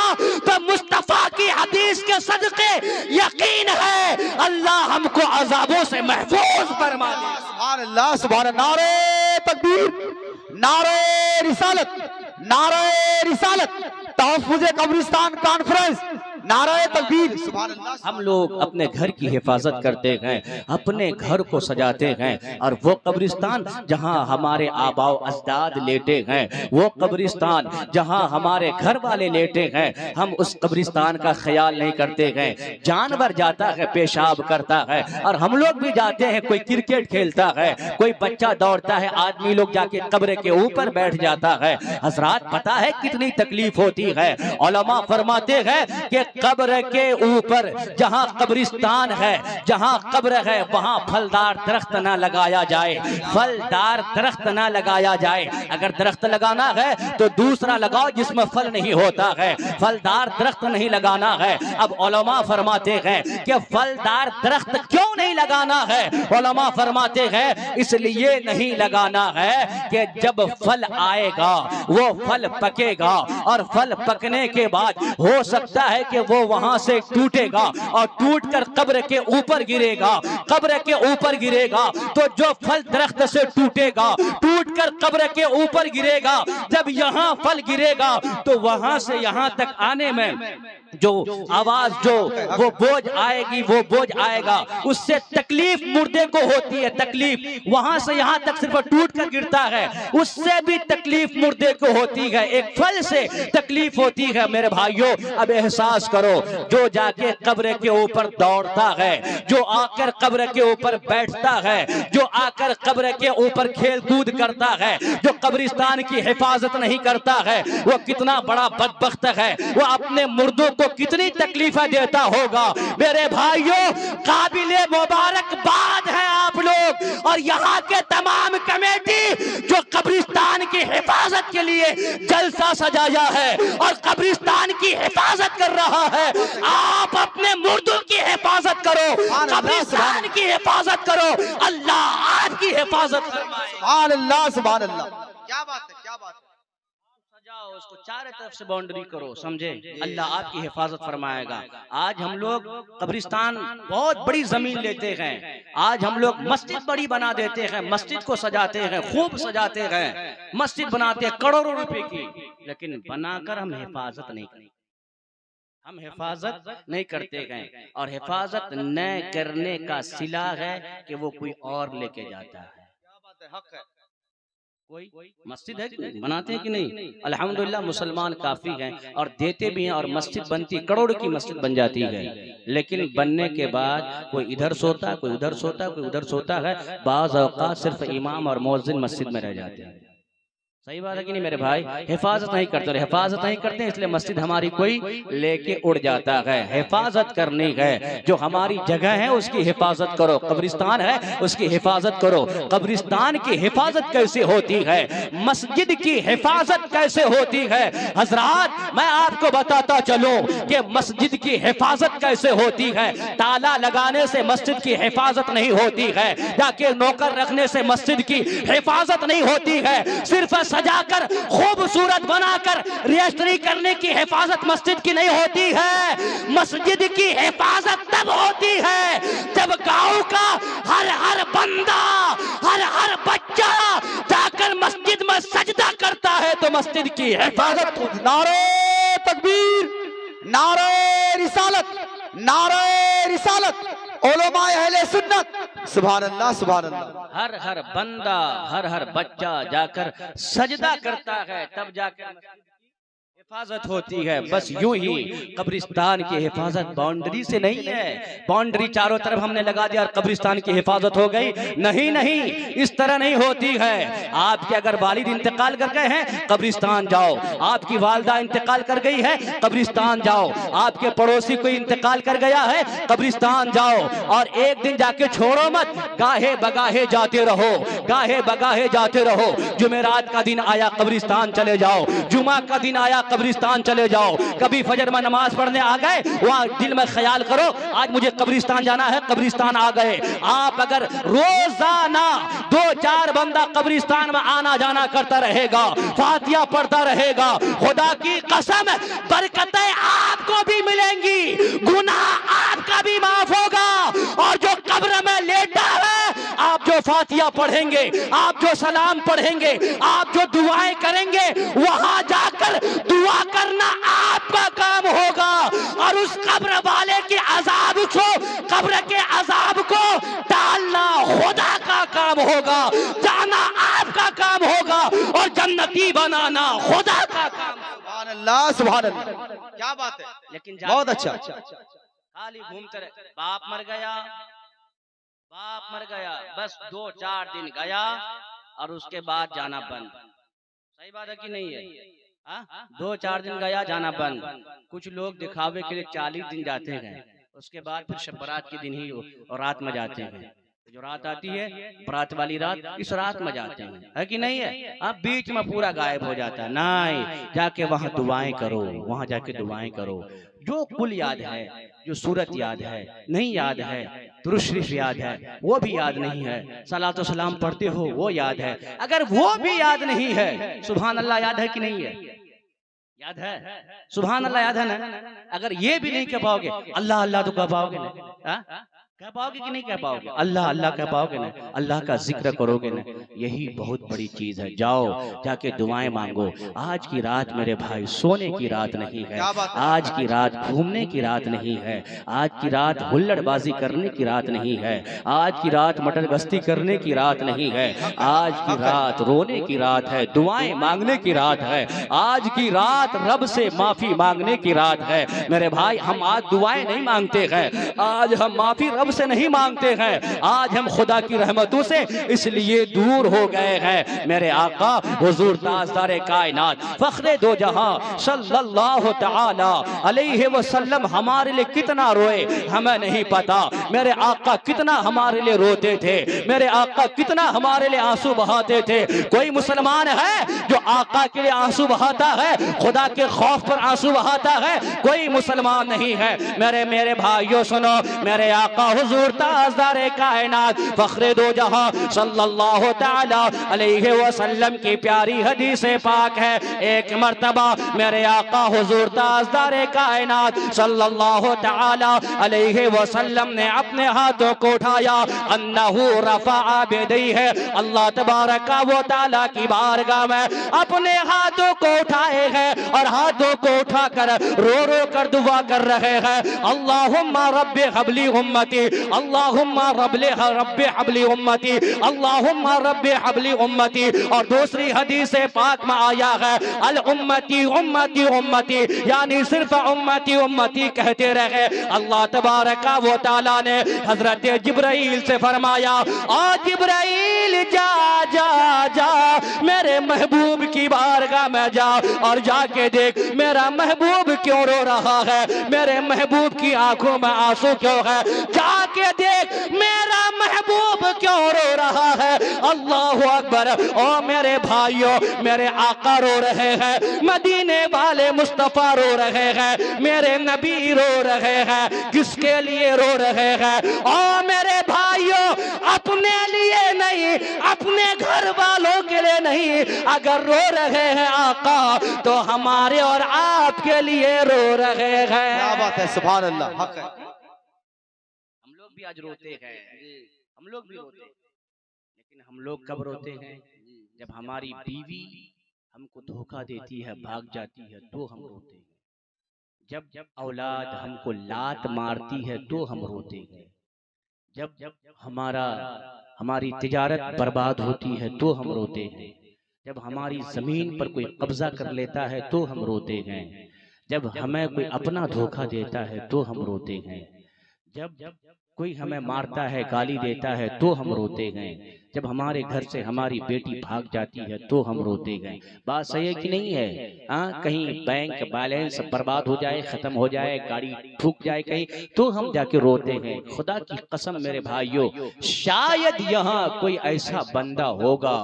तो मुस्तफा की हदीस के सदके यकीन है अल्लाह हमको अजाबों से महफूज फरमा दे। सुभान अल्लाह सुभान अल्लाह। नारे तकबीर, नारे रिसालत, नारे रिसालत। तहफ्फुज़े कब्रिस्तान कॉन्फ्रेंस नारे तकबीर, सुभान अल्लाह। हम लोग अपने घर की हिफाजत करते हैं, अपने घर को सजाते हैं, और वो कब्रिस्तान जहां हमारे आबाओ अजदाद लेटे हैं, वो कब्रिस्तान जहां हमारे घर वाले लेटे हैं, हम उस कब्रिस्तान का ख्याल नहीं करते हैं। जानवर जाता है, पेशाब करता है, और हम लोग भी जाते हैं। कोई क्रिकेट खेलता है, कोई बच्चा दौड़ता है, आदमी लोग जाके कब्र के ऊपर बैठ जाता है। हजरात, पता है कितनी तकलीफ होती है। उलमा फरमाते हैं कि कब्र के ऊपर जहां कब्रिस्तान है, जहां कब्र है, वहां फलदार दरख्त ना लगाया जाए, फलदार दरख्त ना लगाया जाए। अगर दरख्त लगाना है तो दूसरा लगाओ जिसमें फल नहीं होता है, फलदार दरख्त नहीं लगाना है। अब उलमा फरमाते हैं कि फलदार दरख्त क्यों नहीं लगाना है? उलमा फरमाते हैं इसलिए नहीं लगाना है कि जब फल आएगा वो फल पकेगा, और फल पकने के बाद हो सकता है कि वो वहां से टूटेगा और टूटकर कब्र के ऊपर गिरेगा। कब्र के ऊपर गिरेगा तो जो फल दरख्त से टूटेगा, टूटकर कब्र के ऊपर गिरेगा। जब यहाँ फल गिरेगा तो वहां से यहाँ तक आने में जो आवाज, जो वो बोझ आएगी, वो बोझ आएगा, उससे तकलीफ मुर्दे को होती है। तकलीफ वहां से यहाँ तक सिर्फ टूट कर गिरता है, उससे भी तकलीफ मुर्दे को होती है। एक फल से तकलीफ होती है। मेरे भाइयों, अब एहसास करो, जो जाके कब्र के ऊपर दौड़ता है, जो आकर कब्र के ऊपर बैठता है, जो आकर कब्र के ऊपर खेल कूद करता है, जो कब्रिस्तान की हिफाजत नहीं करता है, वो कितना बड़ा बदबख्त है। वो अपने मुर्दों को कितनी तकलीफें देता होगा। मेरे भाइयों, काबिले मुबारकबाद है आप लोग और यहाँ के तमाम कमेटी जो कब्रिस्तान की हिफाजत के लिए जलसा सजाया है और कब्रिस्तान की हिफाजत कर रहा है। आप अपने मुर्दों की हिफाजत करो, कब्रिस्तान की हिफाजत करो, अल्लाह आपकी हिफाजत फरमाए। सुभान अल्लाह, सुभान अल्लाह। क्या बात है, क्या बात है। सजाओ उसको, चारों तरफ से बाउंड्री करो, समझे? अल्लाह आपकी हिफाजत फरमाएगा। आज हम लोग कब्रिस्तान बहुत बड़ी जमीन लेते हैं, आज हम लोग मस्जिद बड़ी बना देते हैं, मस्जिद को सजाते हैं, खूब सजाते हैं, मस्जिद बनाते हैं करोड़ों रुपए की, लेकिन बनाकर हम हिफाजत नहीं करते। हम हिफाजत नहीं करते हैं, और हिफाजत न करने का सिला है कि वो कोई और लेके जाता है। क्या बात है, हक है। कोई मस्जिद है कि नहीं, बनाते हैं कि नहीं? अल्हम्दुलिल्लाह मुसलमान काफी हैं और देते भी हैं, और मस्जिद बनती, करोड़ की मस्जिद बन जाती है, लेकिन बनने के बाद कोई इधर सोता है, कोई उधर सोता है, कोई उधर सोता है। बाज़ औक़ात सिर्फ इमाम और मुअज्जिन मस्जिद में रह जाते हैं। सही बात है कि नहीं मेरे भाई? हिफाजत नहीं करते, हिफाजत नहीं करते इसलिए मस्जिद हमारी कोई लेके उड़ जाता है। हिफाजत करनी है, जो हमारी जगह है उसकी हिफाजत करो। कब्रिस्तान है उसकी हिफाजत करो। कब्रिस्तान की हिफाजत कैसे होती है, मस्जिद की हिफाजत कैसे होती है? हजरात, मैं आपको बताता चलूं कि मस्जिद की हिफाजत कैसे होती है। ताला लगाने से मस्जिद की हिफाजत नहीं होती है, जाके नौकर रखने से मस्जिद की हिफाजत नहीं होती है। सिर्फ सजाकर खूबसूरत बनाकर रिएक्शनरी करने की हिफाजत मस्जिद की नहीं होती है। मस्जिद की हिफाजत तब होती है जब गांव का हर बंदा, हर बच्चा जाकर मस्जिद में सजदा करता है तो मस्जिद की हिफाजत। नारे तकबीर, नारे रिसालत, नारे रिसालत, उलमा अहले सुन्नत। सुभान अल्लाह, सुभान अल्लाह। हर बंदा, हर बच्चा जाकर सजदा करता है तब जाकर हिफाजत होती है। बस यूं ही कब्रिस्तान की हिफाजत बाउंड्री से नहीं है। बाउंड्री चारों तरफ हमने लगा दिया और कब्रिस्तान की हिफाजत हो गई। नहीं नहीं, इस तरह नहीं होती है। आपके अगर वालिद इंतकाल कर गए हैं, कब्रिस्तान जाओ। आपकी वालदा इंतकाल कर गई है, कब्रिस्तान जाओ। आपके पड़ोसी कोई इंतकाल कर गया है, कब्रिस्तान जाओ। और एक दिन जाके छोड़ो मत, गाहे बगाहे जाते रहो, गाहे बगाहे जाते रहो। जुमेरात का दिन आया, कब्रिस्तान चले जाओ। जुमा का दिन आया, कब्रिस्तान चले जाओ। कभी फजर में नमाज पढ़ने आ गए, वहां दिल में ख्याल करो आज मुझे कब्रिस्तान जाना है, कब्रिस्तान आ गए। आप अगर रोजाना 2-4 बंदा कब्रिस्तान में आना जाना करता रहेगा, फातिहा पढ़ता रहेगा, खुदा की कसम बरकतें आपको भी मिलेंगी, गुनाह आपका भी माफ होगा। और जो कब्र में लेटा है, आप जो जो फातिहा पढ़ेंगे, आप जो सलाम पढ़ेंगे, आप जो दुआएं करेंगे, वहां जाकर दुआ करना आपका काम होगा। और उस कब्र वाले के अजाब को, कब्र के अजाब को टालना खुदा का काम होगा, जाना आपका काम होगा, और जन्नती बनाना खुदा का काम। सुभान अल्लाह, सुभान अल्लाह, क्या बात है। लेकिन बहुत अच्छा। खाली घूमते रहे, बाप मर गया, बाप मर गया, बस 2-4 दिन गया और उसके बाद जाना बंद। सही बात है कि नहीं है? 2-4 दिन गया, जाना बंद। कुछ लोग दिखावे के लिए 40 दिन जाते हैं, उसके बाद फिर शब बारात के दिन ही और रात में जाते हैं। जो रात आती है बारात वाली रात, इस रात में जाते हैं, है कि नहीं है? आप बीच में पूरा गायब हो जाता है। नहीं, जाके वहां दुआएं करो, वहां जाके दुआएं करो। जो कुल याद है, जो सूरत याद है, नहीं याद है, दुरूद शरीफ याद है, वो भी याद नहीं है, सलात व सलाम पढ़ते हो वो याद है, अगर वो भी याद नहीं है, सुभान अल्लाह याद है कि नहीं है? याद है, सुभान अल्लाह याद है ना? अगर ये भी नहीं कह पाओगे, अल्लाह अल्लाह तो कह पाओगे ना? कह पाओगे कि नहीं कह पाओगे? अल्लाह अल्लाह कह पाओगे ना? अल्लाह का जिक्र करोगे ना? यही बहुत बड़ी चीज है। जाओ, जाके दुआएं मांगो। आज की रात मेरे भाई सोने की रात नहीं है, आज की रात घूमने की रात नहीं है, आज की रात हुल्लड़बाजी करने की रात नहीं है, आज की रात मटर गश्ती करने की रात नहीं है, आज की रात रोने की रात है, दुआएं मांगने की रात है, आज की रात रब से माफी मांगने की रात है। मेरे भाई, हम आज दुआएं नहीं मांगते हैं, आज हम माफी रब से नहीं मांगते हैं, आज हम खुदा की रहमतों से इसलिए दूर हो गए हैं। मेरे आका हुजूर ताजदार कायनात फख्रे दो जहां सल्लल्लाहु तआला अलैहि वसल्लम हमारे लिए कितना रोए हमें नहीं पता। मेरे आका कितना हमारे लिए रोते थे, मेरे आका कितना हमारे लिए आंसू बहाते थे। कोई मुसलमान है जो आका के लिए आंसू बहाता है, खुदा के खौफ पर आंसू बहाता है? कोई मुसलमान नहीं है। मेरे भाइयों सुनो, मेरे आका हुजूर ताजदार कायनात फख्रे दो जहां सल्लल्लाहु तआला अलैहि वसल्लम की प्यारी हदीस पाक है। एक मर्तबा मेरे आका हुजूर ताजदार कायनात सल्लल्लाहु तआला अलैहि वसल्लम ने अपने हाथों को उठाया, अन्नहु रफ़अ बियदैहि, अल्लाह तबारक व तआला की बारगाह में अपने हाथों को उठाए हैं और हाथों को उठाकर रो रो कर दुआ कर रहे हैं, अल्लाहुम्मा रब्बि हबली उम्मती, अल्लाहुम्मा रब्बि हबली उम्मती, अल्लाहुम्मा रब्बि हबली उम्मती। और दूसरी हदीस पाक में आया है, अल उम्मती उम्मती उम्मती, यानी सिर्फ उम्मती उम्मती कहते रहे। अल्लाह तबारक व तआला ने हजरत जिब्राइल से फरमाया, आ जिब्राइल जा जा जा मेरे महबूब की बारगाह में जा और जाके देख मेरा महबूब क्यों रो रहा है, मेरे महबूब की आंखों में आंसू क्यों है, जाके देख मेरा महबूब क्यों रो रहा है। अल्लाहु अकबर। ओ मेरे भाइयों, मेरे आका रो रहे हैं, मदीने वाले मुस्तफा रो रहे हैं, मेरे नबी रो रहे हैं। किसके लिए रो रहे हैं? ओ मेरे भाइयों, अपने लिए नहीं, अपने घर वालों के लिए नहीं, अगर रो रहे हैं आका तो हमारे और आपके लिए रो रहे हैं। क्या बात है, सुभान अल्लाह, हक है। हम लोग भी आज रोते हैं, हम लोग भी रोते हैं, लेकिन हम लोग कब रोते हैं? जब हमारी बीवी हमको धोखा देती है, भाग जाती है, तो हम रोते हैं। जब औलाद हमको लात मारती है तो हम रोते हैं। जब हमारी तिजारत बर्बाद होती है तो हम रोते हैं। जब हमारी जमीन पर कोई कब्जा कर लेता है तो हम रोते हैं। जब हमें कोई अपना धोखा देता है तो हम रोते हैं। जब कोई हमें मारता है, गाली देता है तो हम रोते हैं। जब हमारे घर से हमारी बेटी भाग जाती है तो हम रोते हैं। बात सही है कि नहीं है? कहीं बैंक बैलेंस बर्बाद हो जाए, खत्म हो जाए, गाड़ी ठुक जाए कहीं, तो हम जाके रोते हैं। खुदा की कसम मेरे भाइयों, शायद यहाँ कोई ऐसा बंदा होगा,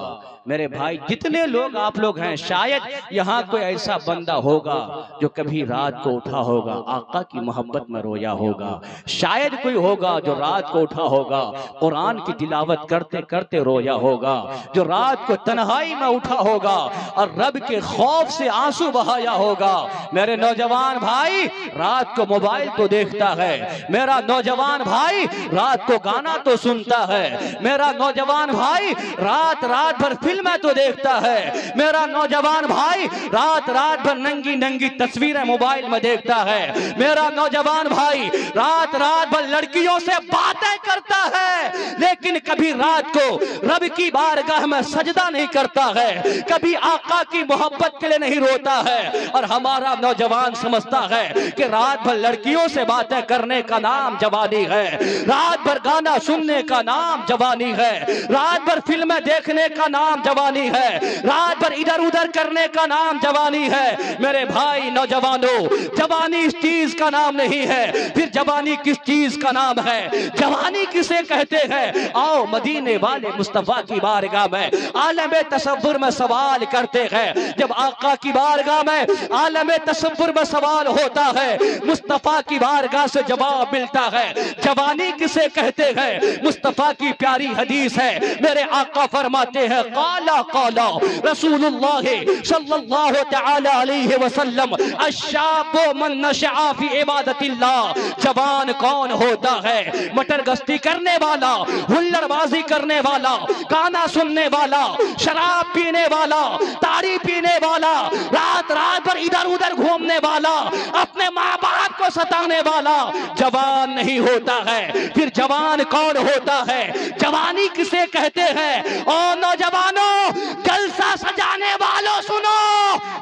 मेरे भाई जितने लोग आप लोग हैं, शायद यहाँ कोई ऐसा बंदा होगा जो कभी रात को उठा होगा, आका की मोहब्बत में रोया होगा। शायद कोई होगा जो रात को उठा होगा, कुरान की तिलावत करते करते करते रोया होगा, जो रात को तन्हाई में उठा होगा और रब के खौफ से आंसू बहाया होगा। मेरे नौजवान भाई रात को मोबाइल तो देखता है, मेरा नौजवान भाई रात को गाना तो सुनता है, मेरा नौजवान भाई रात भर फिल्में तो देखता है, मेरा नौजवान भाई रात भर नंगी नंगी तस्वीरें मोबाइल में देखता है, मेरा नौजवान भाई रात भर लड़कियों से बातें करता है, लेकिन कभी रात को रब की बारगाह में सजदा नहीं करता है, कभी आका की मोहब्बत के लिए नहीं रोता है। और हमारा नौजवान समझता है कि रात भर लड़कियों से बातें करने का नाम जवानी है, रात भर गाना सुनने का नाम जवानी है, रात भर फिल्में देखने का नाम जवानी है, रात भर इधर उधर करने का नाम जवानी है। मेरे भाई नौजवानों, जवानी इस चीज का नाम नहीं है, फिर जवानी किस चीज का नाम है? जवानी किसे कहते हैं? आओ मदीने वाले मुस्तफा की बारगाह में आलम तसव्वुर में सवाल करते हैं। जब आका की बारगाह में आलम तसव्वुर में सवाल होता है, मुस्तफा की बारगाह से जवाब मिलता है। जवानी किसे कहते हैं? मुस्तफा की प्यारी हदीस है, मेरे आका फरमाते हैं काला काला रसूलुल्लाह सल्लल्लाहु तआला अलैहि वसल्लम अश्शाबु मन नशअ फी इबादतिल्लाह। जवान कौन होता है? मटर गश्ती करने वाला, हुल्लड़बाजी करने वाला, गाना सुनने वाला, शराब पीने वाला, ताड़ी पीने वाला, रात भर इधर उधर घूमने वाला, अपने माँ बाप को सताने वाला जवान नहीं होता है। फिर जवान कौन होता है? जवानी किसे कहते हैं? ओ नौजवानों, जलसा सजाने वालों सुनो,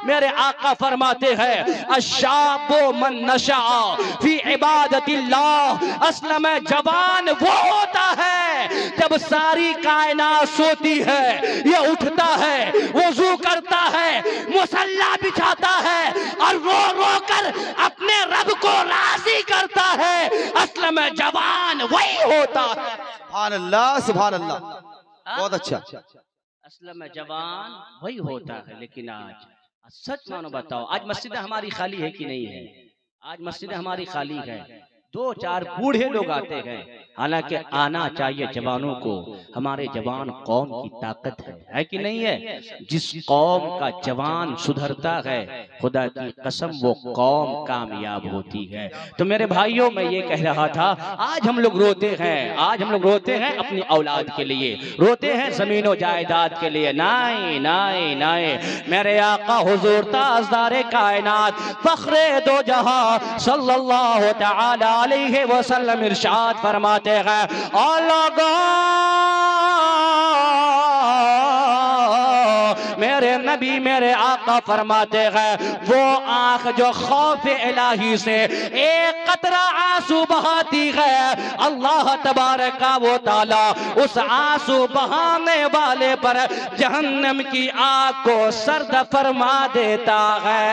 मेरे आका फरमाते हैं अश्शाबु मन नशा फी इबादतिल्लाह। असल में जवान वो होता है जब सारी कायनात सोती है, ये उठता है, वुजू करता है, मुसल्ला बिछाता है और रो रो कर अपने रब को राजी करता है। असल में जवान वही होता है। सुभान अल्लाह, सुभान अल्लाह, बहुत अच्छा। असल में जवान वही होता है। लेकिन आज सच मानो बताओ, आज मस्जिदें हमारी खाली है कि नहीं है? आज मस्जिदें हमारी खाली है, दो चार बूढ़े लोग आते हैं। हालांकि आना चाहिए जवानों को, हमारे जवान कौम की ताकत है कि नहीं है? जिस कौम का जवान सुधरता है, खुदा की कसम वो कौम कामयाब होती है। तो मेरे भाइयों, मैं ये कह रहा था, आज हम लोग रोते हैं, आज हम लोग रोते हैं अपनी औलाद के लिए, रोते हैं जमीनों जायदाद के लिए। नहीं नहीं नहीं, मेरे आका हुजूर ताजदारे कायनात फख्रे दो जहां सल्लल्लाहु तआला अलैहि वसल्लम इरशाद फरमाते हैं, और लोगों मेरे नबी मेरे आका फरमाते हैं, वो आंख जो खौफ इलाही से एक कतरा आंसू बहाती है, अल्लाह तबारक व तआला उस आंसू बहाने वाले पर जहन्नम की आग को सर्द फरमा देता है,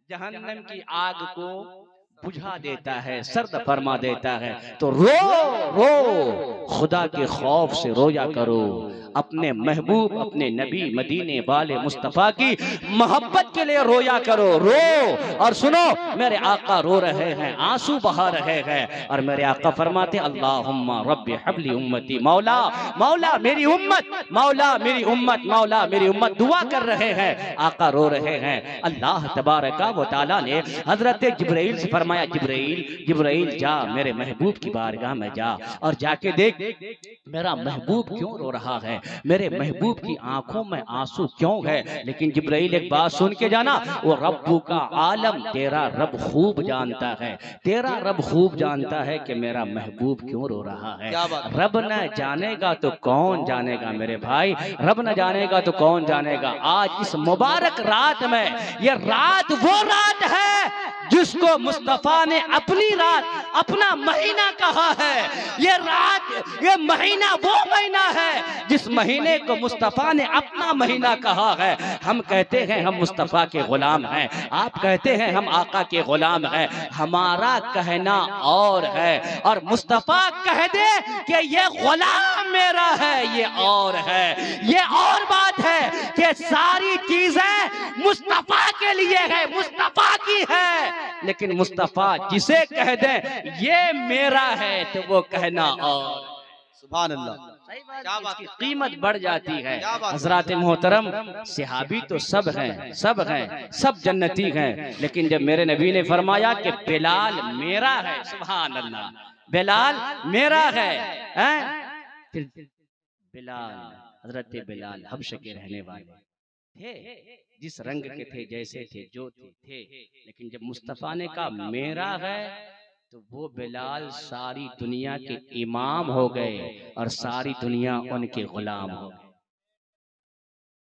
जहन्नम की आग को बुझा देता है, सर्द फरमा देता है। तो रो रो, खुदा के खौफ से रोया करो, अपने महबूब अपने नबी मदीने वाले मुस्तफ़ा की मोहब्बत के लिए रोया करो। रो और सुनो, मेरे आका रो रहे हैं, आंसू बहा रहे हैं, और मेरे आका फरमाते अल्लाहुम्मा रब्बि हबली उम्मती, मौला मौला मेरी उम्मत, मौला मेरी उम्मत, मौला मेरी उम्मत, दुआ कर रहे हैं, आका रो रहे हैं। अल्लाह तबारक व तआला ने हजरत जिब्राइल से फरमाया, जिब्राइल जिब्राइल जा मेरे महबूब की बारगाह में जा और जाके देख मेरा महबूब क्यों रो रहा है, मेरे महबूब की आंखों में आंसू क्यों है। लेकिन जिब्राइल एक बात सुन के जाना, वो रब्बू का आलम, तेरा रब खूब जानता है, तेरा रब खूब जानता है कि मेरा महबूब क्यों रो रहा है। रब न जानेगा तो कौन जानेगा मेरे भाई, रब न जानेगा तो कौन जानेगा। आज इस मुबारक रात में, ये रात वो रात है जिसको मुस्तफा ने अपनी रात, अपना महीना कहा है। ये रात, ये महीना वो महीना है जिस महीने को मुस्तफा ने अपना महीना कहा है। हम कहते हैं हम मुस्तफा के गुलाम हैं, आप कहते हैं हम आका के गुलाम हैं, हमारा कहना और है, और मुस्तफा कह दे कि ये गुलाम मेरा है, ये और है। ये और बात है कि सारी चीजें मुस्तफा के लिए है, मुस्तफा की है, लेकिन मुस्तफा जिसे कह दे ये मेरा है तो वो कहना और। सुभान अल्लाह। क्या बात इसकी है? कीमत बढ़ जाती है। क्या बात है? हजरात मोहतरम, सहाबी तो सब हैं, सब जन्नती हैं, लेकिन जब मेरे नबी ने फरमाया कि बिलाल मेरा है, सुभान अल्लाह, बिलाल मेरा है, फिर बिलाल, हजरत बिलाल हबश के रहने वाले थे, जिस रंग के थे, जैसे थे, जो थे, लेकिन जब मुस्तफा ने कहा मेरा है, तो वो बिलाल सारी दुनिया के इमाम हो गए और सारी दुनिया उनके गुलाम हो गए।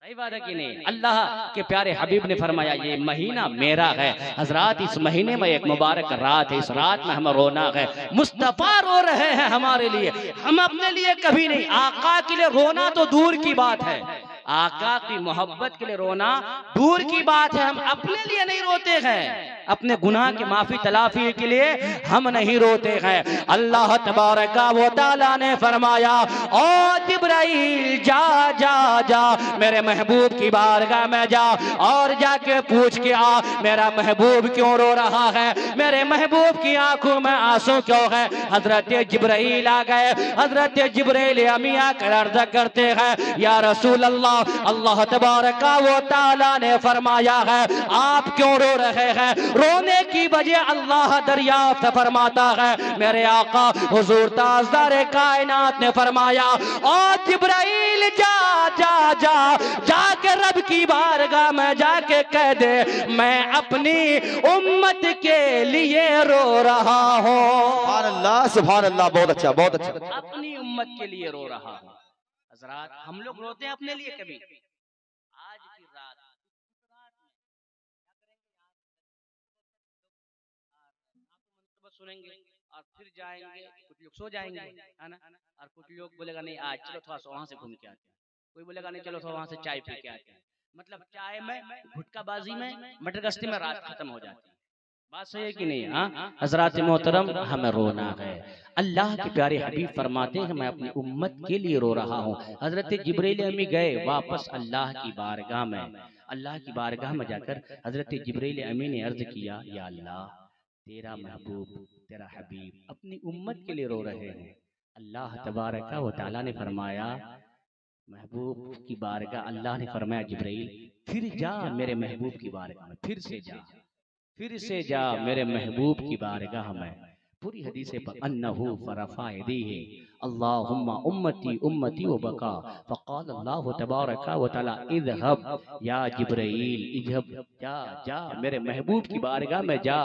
सही बात है कि नहीं? अल्लाह के प्यारे हबीब ने फरमाया ये महीना मेरा है। हजरात, इस महीने में एक मुबारक रात है, इस रात में हम रोना है। मुस्तफा रो रहे हैं हमारे लिए, हम अपने लिए कभी नहीं। आका के लिए रोना तो दूर की बात है, आका की मोहब्बत के लिए रोना दूर की बात है। हम अपने लिए नहीं रोते हैं, अपने गुनाह की माफी तलाफी के लिए हम नहीं रोते हैं। अल्लाह तबारक व तआला ने फरमाया, ओ जिब्राइल जा जा जा मेरे महबूब की बारगाह में जा और जाके पूछ के आ मेरा महबूब क्यों रो रहा है, मेरे महबूब की आंखों में आंसू क्यों है। हजरत जिब्राइल आ गए। हजरत जिब्राइल अमिया कर अर्ज करते हैं, या रसूल अल्लाह, अल्लाह तबारक व तआला ने फरमाया है आप क्यों रो रहे हैं। रोने की वजह अल्लाह दरियाफ्त फरमाता है। मेरे आका हुजूर ताजदार कायनात ने फरमाया, ओ जिब्राइल जा जा जा जाके रब की बारगाह में जाके कह दे मैं अपनी उम्मत के लिए रो रहा हूँ। सुभान अल्लाह, सुभान अल्लाह, बहुत अच्छा, बहुत अच्छा। अपनी उम्मत के लिए रो रहा हूँ। हजरात, हम लोग रोते हैं अपने लिए कभी? आज की रात सुनेंगे और फिर जाएंगे, कुछ लोग सो जाएंगे, है ना, और कुछ लोग बोलेगा नहीं आज चलो थोड़ा सा वहां से घूम के आते हैं, कोई बोलेगा नहीं चलो थोड़ा वहां से चाय पी के आते हैं। मतलब चाय में, गुटकाबाजी में, मटर गश्ती में रात खत्म हो जाती है। बात सही है कि नहीं? हाँ हजरात मोहतरम, हमें रोना है। अल्लाह के प्यारे हबीब फरमाते हैं मैं अपनी उम्मत के लिए रो रहा हूँ। हजरत जिब्राइल अमी गए वापस अल्लाह की बारगाह में। अल्लाह की बारगाह में जाकर हजरत जिब्राइल अमी ने अर्ज किया, या अल्लाह, तेरा महबूब, तेरा हबीब अपनी उम्मत के लिए रो रहे हैं। अल्लाह तबारक व तआला ने फरमाया, महबूब की बारगाह, अल्लाह ने फरमाया जिब्राइल फिर जा मेरे महबूब की बारगाह में, फिर से जा मेरे महबूब की बारगाह में। पूरी हदीस पर अन्नहु फरफा यदीहि अल्लाहुम्मा उम्मती उम्मती व बका फक़ाल अल्लाह तबारक व तआला इज़हब या जिब्राइल, इज़हब, जा जा मेरे महबूब की बारगाह में जा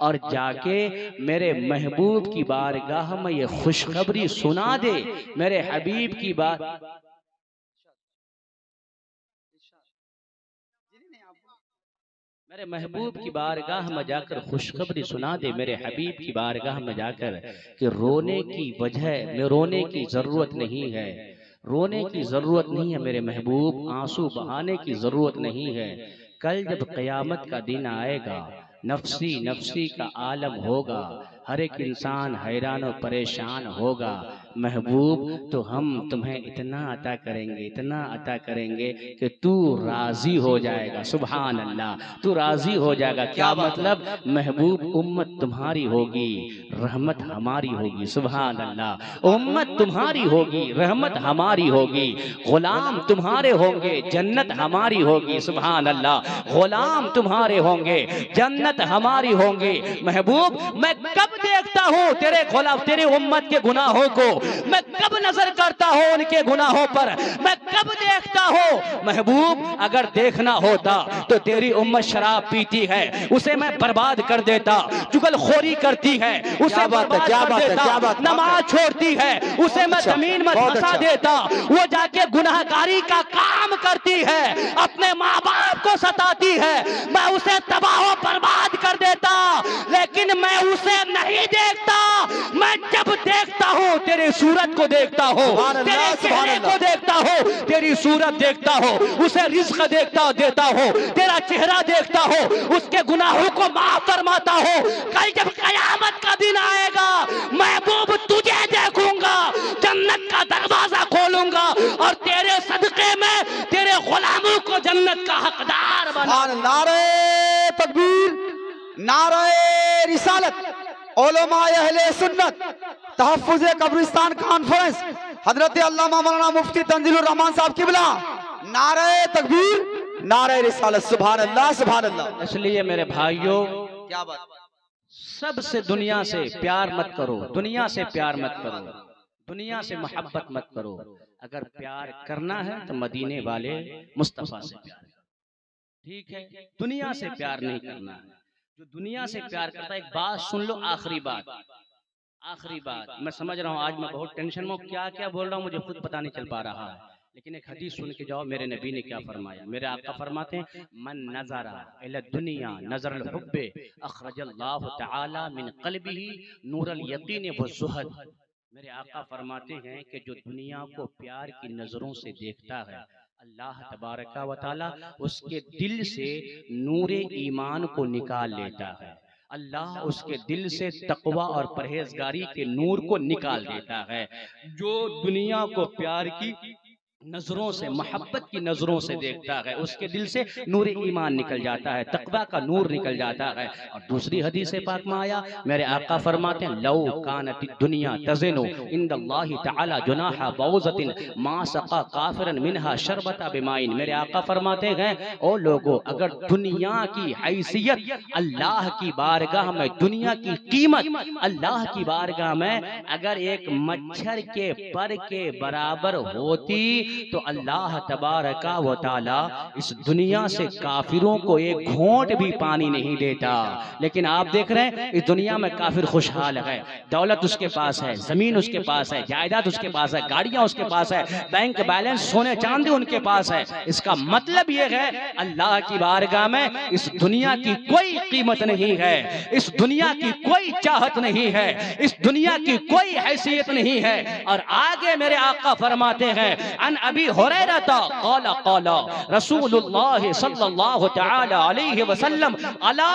और जाके मेरे महबूब की बारगाह में ये खुशखबरी सुना दे। मेरे हबीब की बात मेरे महबूब की बारगाह में जाकर खुशखबरी सुना दे, मेरे हबीब की बारगाह में जाकर कि रोने की वजह में, रोने की जरूरत नहीं है, रोने की जरूरत नहीं है मेरे महबूब, आंसू बहाने की जरूरत नहीं है। कल जब क़यामत का दिन आएगा, नफ्सी नफ्सी का आलम होगा, हर एक इंसान हैरान और परेशान होगा। महबूब तो हम तुम्हें इतना अता करेंगे, इतना अता करेंगे कि तू राजी हो जाएगा। सुभान अल्लाह, तू राजी हो जाएगा। क्या मतलब? महबूब उम्मत तुम्हारी होगी, रहमत हमारी होगी। सुभान अल्लाह, उम्मत तुम्हारी होगी, रहमत हमारी होगी, गुलाम तुम्हारे होंगे, जन्नत हमारी होगी। सुभान अल्लाह, गुलाम तुम्हारे होंगे, जन्नत हमारी होंगी। महबूब मैं कब देखता हूँ तेरे गुलाम, तेरे उम्मत के गुनाहों को, मैं कब नजर करता हूँ उनके गुनाहों पर, मैं कब देखता हूँ। महबूब अगर देखना होता तो तेरी उम्मत शराब पीती है, उसे मैं बर्बाद कर देता, चुगलखोरी करती है, उसे बर्बाद कर देता, नमाज छोड़ती है, उसे मैं जमीन में धंसा देता, वो जाके गुनाहगारी का काम करती है, अपने माँ बाप को सताती है, मैं उसे तबाह बर्बाद कर देता, लेकिन मैं उसे नहीं देखता। मैं जब देखता हूँ तेरी सूरत को देखता हूँ, तेरे चेहरे को देखता हूँ, तेरी सूरत देखता हूँ, उसे रिज़्क़ देता हूँ, तेरा चेहरा देखता हूँ, उसके गुनाहों को माफ फरमाता हूँ। कल जब क़यामत का दिन आएगा, महबूब तुझे देखूंगा, जन्नत का दरवाजा खोलूंगा और तेरे सदक़े में तेरे गुलामों को जन्नत का हकदार बना। नारे तकबीर, नारे रिसालत, उलमा अहले सुन्नत, तहफ्फुज़ कब्रिस्तान कॉन्फ्रेंस हजरत अल्लामा मौलाना मुफ्ती तंजीलुर रहमान साहब किबला, नारे तकबीर, नारे रिसालत, सुभान अल्लाह सुभान अल्लाह। इसलिए मेरे भाइयों, क्या बात, सबसे दुनिया से प्यार मत करो, दुनिया से प्यार मत करो, दुनिया से मोहब्बत मत करो। अगर प्यार करना है तो मदीने वाले मुस्तफा से प्यार, ठीक है? दुनिया से प्यार नहीं करना है। जो दुनिया से प्यार करता है, एक बात सुन लो, आखिरी बात, मैं समझ रहा हूँ आज मैं बहुत टेंशन में हूँ, क्या क्या बोल रहा हूँ मुझे खुद पता नहीं चल पा रहा है, लेकिन एक हदीस सुन के जाओ, मेरे नबी ने क्या फरमाया। मेरे आका फरमाते हैं, मन नज़रा इला दुनिया नज़रल हुब्बे अखरजल्लाहु तआला मिन क़ल्बिही नूरल यकीन व ज़ुहद। मेरे आका फरमाते हैं कि जो दुनिया को प्यार की नजरों से देखता है, अल्लाह तबारका व तआला उसके दिल से नूरे ईमान को निकाल लेता है। अल्लाह उसके दिल से तकवा और परहेजगारी के नूर को निकाल देता है। जो दुनिया को प्यार की नजरों से, मोहब्बत की नजरों से देखता है, उसके दिल से नूर ईमान निकल जाता है, तकवा का नूर निकल जाता है। और दूसरी हदीस पाक में आया, मेरे आका फरमाते हैं, लौ कानत दुनिया तज़िनु इंदल्लाहि तआला जुनाहा बौज़तिन मा सक़ा काफिरन मिनहा शरबता बिमाइन। मेरे आका फरमाते हैं, ओ लोगों, अगर दुनिया की हैसियत अल्लाह की बारगाह में, दुनिया की कीमत अल्लाह की बारगाह में अगर एक मच्छर के पर के बराबर होती तो अल्लाह तबारका व तआला इस दुनिया से काफिरों को एक घोंट भी पानी नहीं देता। लेकिन आप देख रहे हैं इस दुनिया में काफिर खुशहाल है, दौलत उसके पास है, जमीन उसके पास है, जायदाद उसके पास है, गाड़ियां उसके पास है, बैंक बैलेंस, सोने चांदी उनके पास है। इसका मतलब यह है अल्लाह की बारगाह में इस दुनिया की कोई कीमत नहीं है, इस दुनिया की कोई चाहत नहीं है, इस दुनिया की कोई हैसियत नहीं है। और आगे मेरे आका फरमाते हैं, अन अबी हुरैरा क़ाला क़ाला रसूलुल्लाह सल्लल्लाहु तआला अलैहि वसल्लम, अला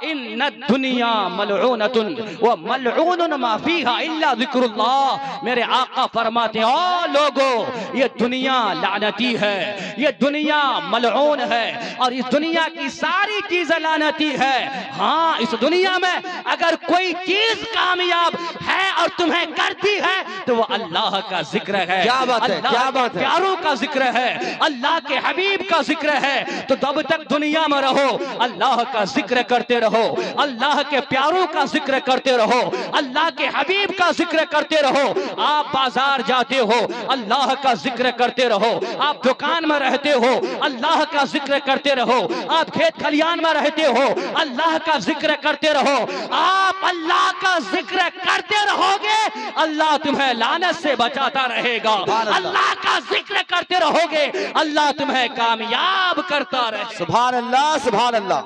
इन्न दुनिया मलऊनतुन व मलऊनुन मा फीहा इल्ला ज़िक्रुल्लाह। मेरे आका फरमाते हैं, ओ लोगों, ये दुनिया लानती है, ये दुनिया मलऊन है और इस दुनिया की सारी चीजें लानती है। हाँ, इस दुनिया में अगर कोई चीज कामयाब है और तुम्हें करती है तो वो अल्लाह का जिक्र है, क्या बात है, क्या बात है, प्यारों का जिक्र है, अल्लाह के हबीब का जिक्र है। तो जब तक दुनिया में रहो अल्लाह का जिक्र करते रहो, अल्लाह के प्यारों का जिक्र करते रहो, अल्लाह के हबीब का जिक्र करते रहो। आप बाजार जाते हो अल्लाह का जिक्र करते रहो, आप दुकान में रहते हो अल्लाह का जिक्र करते रहो, आप खेत खलियान में रहते हो अल्लाह का जिक्र करते रहो। आप अल्लाह का जिक्र करते रहोगे, अल्लाह तुम्हें लानत से बचाता रहेगा। अल्लाह का जिक्र करते रहोगे, अल्लाह तुम्हें कामयाब करता रहे। सुभान अल्लाह सुभान अल्लाह।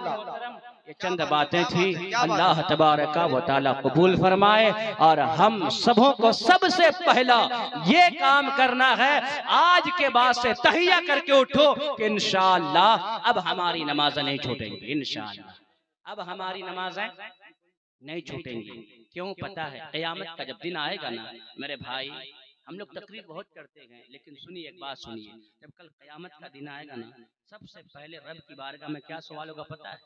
ये चंद बातें थी, अल्लाह तबारका व तआला कबूल फरमाए। और हम सबों को सबसे पहला ये काम करना है, आज के बाद से तहिया करके उठो कि इंशाअल्लाह अब हमारी नमाज़ें नहीं छूटेंगी, इंशाअल्लाह अब हमारी नमाज़ें नहीं छूटेंगी। क्यों? पता है क़यामत का जब दिन आएगा ना मेरे भाई, हम लोग तकरीर बहुत करते हैं, लेकिन सुनिए, एक बात सुनिए, जब कल क़यामत का दिन आएगा ना, सबसे पहले रब की बारगाह में क्या सवाल होगा पता है?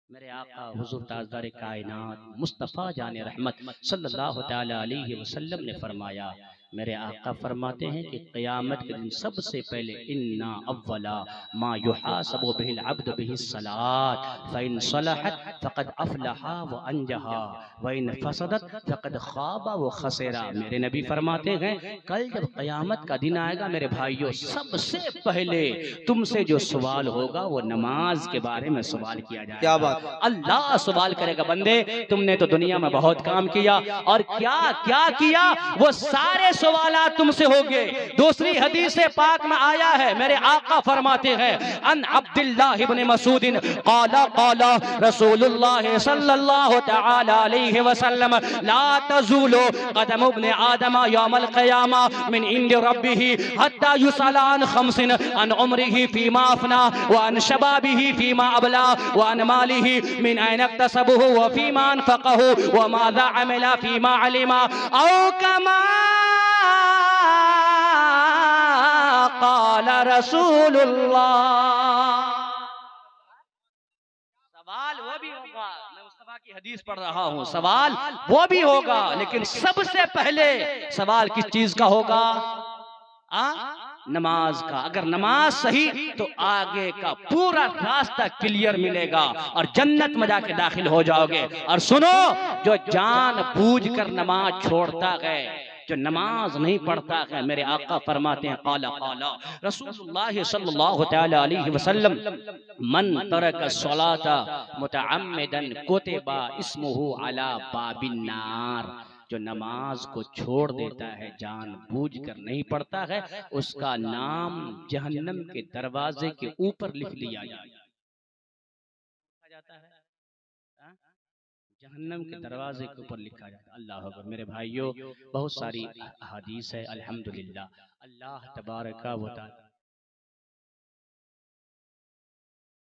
मेरे आका हुजूर ताजदार कायनात मुस्तफ़ा जाने रहमत सल्लल्लाहु तआला अलैहि वसल्लम ने फरमाया, मेरे आका फरमाते हैं कि क़यामत के दिन सबसे पहले इन्ना अव्वला मा युहासबु बिहिल अब्द बिहिस सलात फ़इन सलहत फ़क़द अफ़लहा व अंजहा व इन फसदत फ़क़द ख़ाबा व खसेरा। मेरे नबी फरमाते हैं, कल जब क़यामत का दिन आएगा मेरे भाइयों, सबसे पहले तुमसे जो सवाल होगा वो नमाज के बारे में सवाल किया जाएगा। क्या बात, अल्लाह सवाल करेगा, बंदे तुमने तो दुनिया में बहुत काम किया और क्या क्या किया, वो सारे सवालात तुमसे होंगे। दूसरी हदीस पाक में आया है, मेरे आका फरमाते हैं, अन अब्दुल्लाह इब्न मसूद क़ाला क़ाला रसूलुल्लाह सल्लल्लाहु तआला अलैहि वसल्लम, ला तज़ूलु क़दम इब्न आदम यौमल क़यामा मिन इंद रब्बिही हत्ता युसअल अन खम्सिन, अन उम्रिही फीमा अफना व अन शबाबिही फीमा अबला व अन मालिही मिन ऐन इक्तसबहु व फीमा अनफ़क़हु व माज़ा अमिला फीमा अलिमा औ कमा क़ाल रसूलुल्लाह। सवाल वो भी होगा, मैं मुस्तफा की हदीस पढ़ रहा हूँ, सवाल वो भी होगा, लेकिन सबसे पहले सवाल किस चीज का होगा? नमाज का। अगर नमाज सही तो आगे का पूरा रास्ता क्लियर मिलेगा और जन्नत में जाके दाखिल हो जाओगे। और सुनो, जो जान बूझ कर नमाज छोड़ता है, जो नमाज नहीं पढ़ता है, मेरे आका फरमाते हैं काला काला रसूलुल्लाह सल्लल्लाहु तआला अलैहि वसल्लम, मन तरक सलाता मुतअम्मिदन कुतिबा इस्मुहु अला बाबिन नार। जो नमाज को छोड़ देता है, जान बूझ कर नहीं पढ़ता है, उसका नाम जहन्नम के दरवाजे के ऊपर लिख लिया जाता है। जहन्नम के दरवाजे के ऊपर लिखा जाता है। अल्लाह अकबर। मेरे भाइयों, बहुत सारी हदीस है अल्हम्दुलिल्लाह। अल्लाह तबारक व तआला,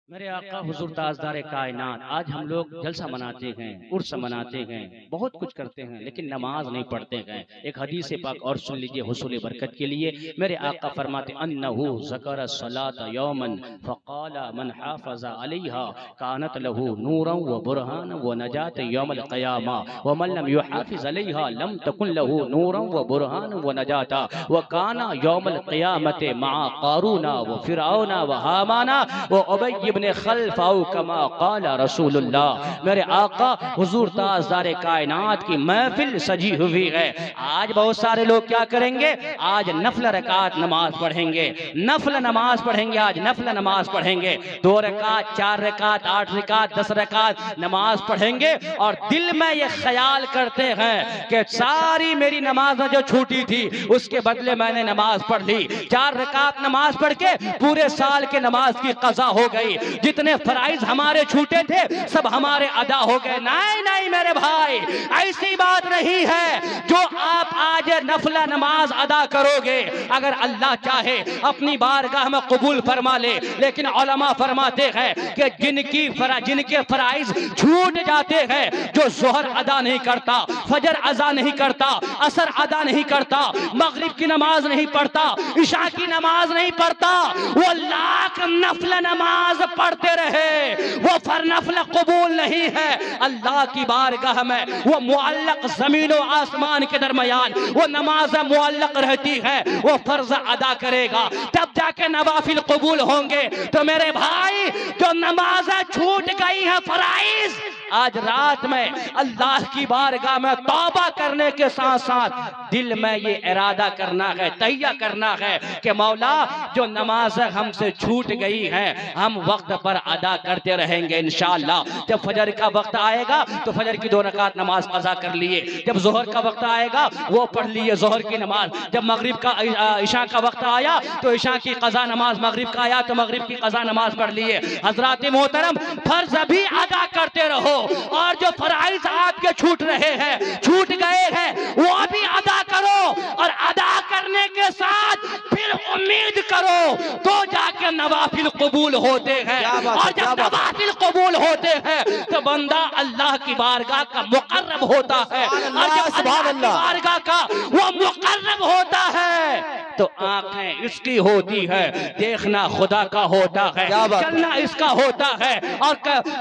मेरे आका हुजूर ताजदार कायनात, आज हम लोग जलसा मनाते हैं, उर्स मनाते हैं, बहुत कुछ करते हैं, लेकिन नमाज नहीं पढ़ते हैं। एक हदीस पाक और सुन लीजिए हुसूल बरकत के लिए। मेरे आका फरमाते अन्नहु ज़करा सलात यौमन फ़क़ाला मन हाफ़ज़ा अलैहा कानत लहू नूरन व बुरहान व नजात यौमल क़यामा व मन लम युहाफ़िज़ अलैहा लम तकुन लहू नूरन व बुरहान व नजाता व काना यौमल क़यामत मआ क़ारूना व फ़िरऔना व हामाना व उबय इब्न खल्फ़ाउ कमा क़ाला रसूलुल्लाह। मेरे आका हुजूर ताजदार कायनात की महफिल सजी हुई है। आज बहुत सारे लोग क्या करेंगे? आज नफल रकात नमाज पढ़ेंगे, नफल नमाज पढ़ेंगे, आज नफल नमाज पढ़ेंगे, 2 रकात, 4 रकात, 8 रकात, 10 रकात नमाज पढ़ेंगे और दिल में ये ख्याल करते हैं कि सारी मेरी नमाज जो छूटी थी उसके बदले मैंने नमाज पढ़ ली। 4 रकात नमाज पढ़ के पूरे साल के नमाज की कज़ा हो गई, जितने फराइज हमारे छूटे थे सब हमारे अदा हो गए। नहीं नहीं मेरे भाई, ऐसी बात नहीं है। जो आप आज नफला नमाज अदा करोगे, अगर अल्लाह चाहे अपनी बारगाह में कबूल फरमा ले, लेकिन उलमा फरमाते हैं कि जिनके फराइज छूट जाते हैं, जो जोहर अदा नहीं करता, फजर अदा नहीं करता, असर अदा नहीं करता, मगरिब की नमाज नहीं पढ़ता, इशा की नमाज नहीं पढ़ता, वो लाख नफल नमाज पढ़ते रहे, वो फरनफल कबूल नहीं है। अल्लाह की बारगाह में वो मुअल्लक ज़मीन और आसमान के दरमियान वो नमाज मुअल्लक रहती है, वो फर्ज अदा करेगा तब जाके नवाफिल कबूल होंगे। तो मेरे भाई, जो नमाज छूट गई है फराइज, आज रात में अल्लाह की बारगाह में तौबा करने के साथ साथ दिल में ये इरादा करना है, तैया करना है कि मौला जो नमाज हमसे छूट गई है हम वक्त पर अदा करते रहेंगे इंशाअल्लाह। जब फजर का वक्त आएगा तो फजर की 2 रकात नमाज कज़ा कर लिए, जब जोहर का वक्त आएगा वो पढ़ लिए जोहर की नमाज, जब मगरिब का इशा का वक्त आया तो इशा की कज़ा नमाज, मगरिब का आया तो मगरिब की कज़ा नमाज पढ़ लिए। हजरात मोहतरम, फर्ज भी अदा करते रहो और जो फराइज आपके छूट रहे हैं, छूट गए हैं, वो भी अदा करो और अदा करने के साथ फिर उम्मीद करो तो जाके नवाफिल कबूल होते हैं। और जब नवाफिल कबूल होते हैं तो बंदा अल्लाह की बारगाह का मुकर्रब होता है, और जब अल्लाह की बारगाह का वो मुकर्रब होता है तो आंखें इसकी होती है, देखना खुदा का होता है, चलना इसका होता है, और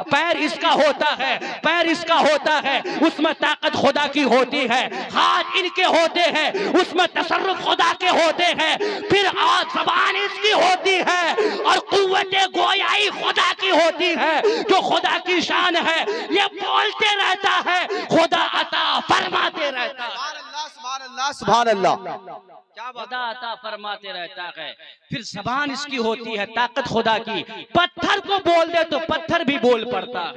पैर इसका होता है, पैर इसका होता है, उसमें ताकत खुदा की होती है, हाथ इनके होते हैं, उसमें तसर्रुफ खुदा के होते हैं, फिर ज़बान इसकी होती है और कुव्वते गोयाई खुदा की होती है, जो खुदा की शान है। ये बोलते रहता है, खुदा अता फरमाते रहता है। सुभान अल्लाह, सुभान अल्लाह, क्या खुदा अता फरमाते रहता है। फिर ज़बान इसकी होती है, ताकत खुदा की, पत्थर को बोल दे तो पत्थर भी बोल पड़ता है।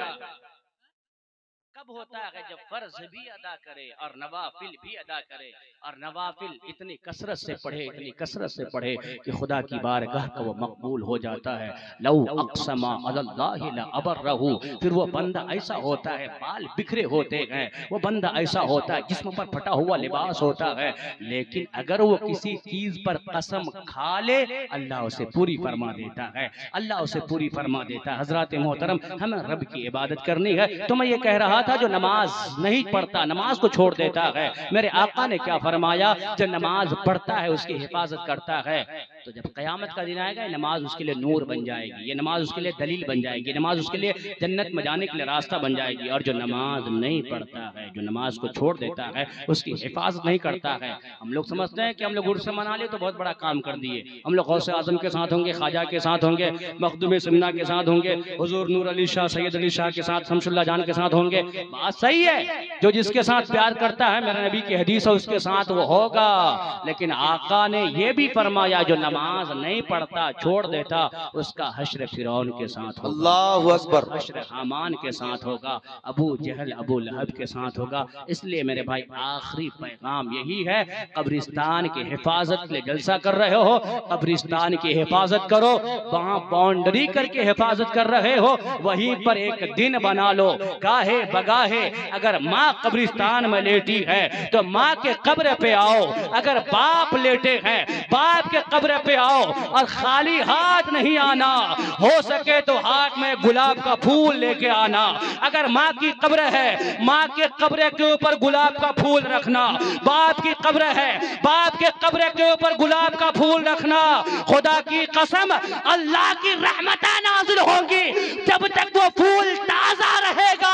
कब होता है? जब फर्ज भी अदा करे और नवाफिल भी अदा करे, और नवाफिल इतनी कसरत से पढ़े, इतनी कसरत से पढ़े कि खुदा की बारगाह का वो मकबूल हो जाता है। लौ अक़समा अलल्लाहि लअबर्रहु, फिर वो बंदा ऐसा होता है, बाल बिखरे होते हैं, वो बंदा ऐसा होता है, जिस्म पर फटा हुआ लिबास होता है, लेकिन अगर वो किसी चीज पर कसम खा ले अल्लाह उसे पूरी फरमा देता है, अल्लाह उसे पूरी फरमा देता है। हजरात मोहतरम, हमें रब की इबादत करनी है। तो मैं ये कह रहा था था जो नमाज नहीं पढ़ता, नमाज को छोड़ देता है, मेरे आका ने क्या फरमाया, जो नमाज पढ़ता है उसकी हिफाजत करता है, तो जब क़यामत का दिन आएगा नमाज उसके लिए नूर बन जाएगी, ये नमाज उसके लिए दलील बन जाएगी, नमाज उसके लिए जन्नत में जाने के लिए रास्ता बन जाएगी। और जो नमाज नहीं पढ़ता है, जो नमाज को छोड़ देता है, उसकी हिफाजत नहीं करता है। हम लोग समझते हैं कि हम लोग उर्स मना लिए तो बहुत बड़ा काम कर दिए, हम लोग गौसे आजम के साथ होंगे, ख्वाजा के साथ होंगे, मखदूम सुन्ना के साथ होंगे, हुजूर नूर अली शाह सैयद अली शाह के साथ, शमसुल्लाह जान के साथ होंगे। बात सही है, जो जिसके साथ प्यार करता है, मेरे नबी की हदीस है, उसके साथ वो होगा। लेकिन आका ने ये भी फरमाया जो नमाज नहीं पढ़ता, छोड़ देता, उसका हश्र फिरौन के साथ होगा, अल्लाहु अकबर, हश्र हामान के साथ होगा, अबू जहल अबू लहब के साथ होगा। इसलिए मेरे भाई आखिरी पैगाम यही है, कब्रिस्तान की हिफाजत के लिए जलसा कर रहे हो, कब्रिस्तान की हिफाजत करो, वहां बाउंड्री करके हिफाजत कर रहे हो, वहीं पर एक दिन बना लो, गाहे बगाहे। अगर माँ कब्रिस्तान में लेटी है तो माँ के कब्र पे आओ, अगर बाप लेटे हैं बाप के कब्र पे आओ, और खाली हाथ नहीं आना, हो सके तो हाथ में गुलाब का फूल लेके आना। अगर माँ की कब्र है, माँ के कब्र के ऊपर गुलाब का फूल रखना, बाप की कब्र है, बाप के कब्र के ऊपर गुलाब का फूल रखना। खुदा की कसम, अल्लाह की रहमतें नाज़िल होंगी, जब तक वो फूल ताजा रहेगा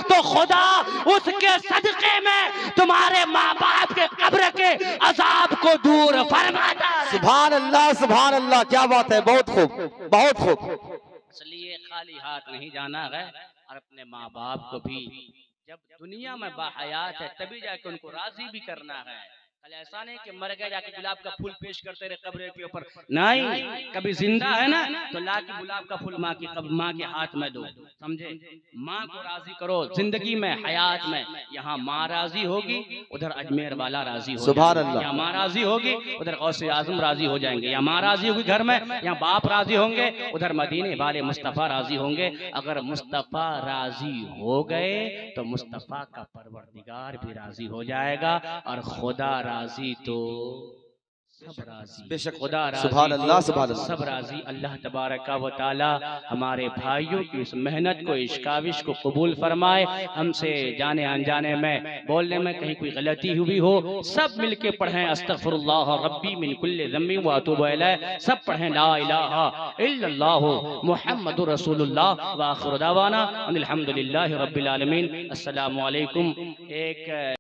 तो खुदा उसके सदके में तुम्हारे माँ बाप के कब्र के अजाब को दूर फरमाता है। सुभान अल्लाह, सुभान अल्लाह, क्या बात है, बहुत खूब, बहुत खूब। इसलिए खाली हाथ नहीं जाना है, और अपने माँ बाप को भी जब दुनिया में बाहयात है तभी जाके उनको राजी भी करना है। कल ऐसा नहीं कि मर गए जाके गुलाब का फूल पेश करते रहे कब्र के ऊपर, नहीं, कभी जिंदा है ना तो ला के गुलाब का फूल माँ के हाथ में दो, समझे। माँ को राजी करो जिंदगी में, हयात में। यहाँ माँ राजी होगी, उधर अजमेर वाला राजी हो सुभान जाएगा। अल्लाह। यहाँ माँ राजी होगी, उधर गौसे आजम राजी हो जाएंगे। यहाँ माँ राजी होगी घर में, यहाँ बाप राजी होंगे, उधर मदीने वाले मुस्तफ़ा राजी होंगे। अगर मुस्तफ़ा राजी हो गए तो मुस्तफ़ा का परवरदिगार भी राजी हो जाएगा, और खुदा राजी तो सब राजी, बेशक, खुदा राजी सुभान अल्लाह, तो सुभान अल्लाह। सब राजी। अल्लाह तबारक व तआला हमारे भाइयों की इस मेहनत को, इस काविश को कबूल फरमाए। हमसे जाने अनजाने में, बोलने में कहीं कोई गलती हुई हो, सब मिलके पढ़ें अस्तगफिरुल्लाह रब्बी मिन कुल्लि ज़म्बिन व अतूबु इलैह। सब पढ़ें ला इलाहा इल्लल्लाहु मुहम्मदुर रसूलुल्लाह व आखिरु दावाना अनिल हम्दुलिल्लाहि रब्बिल आलमीन। अस्सलामु अलैकुम। एक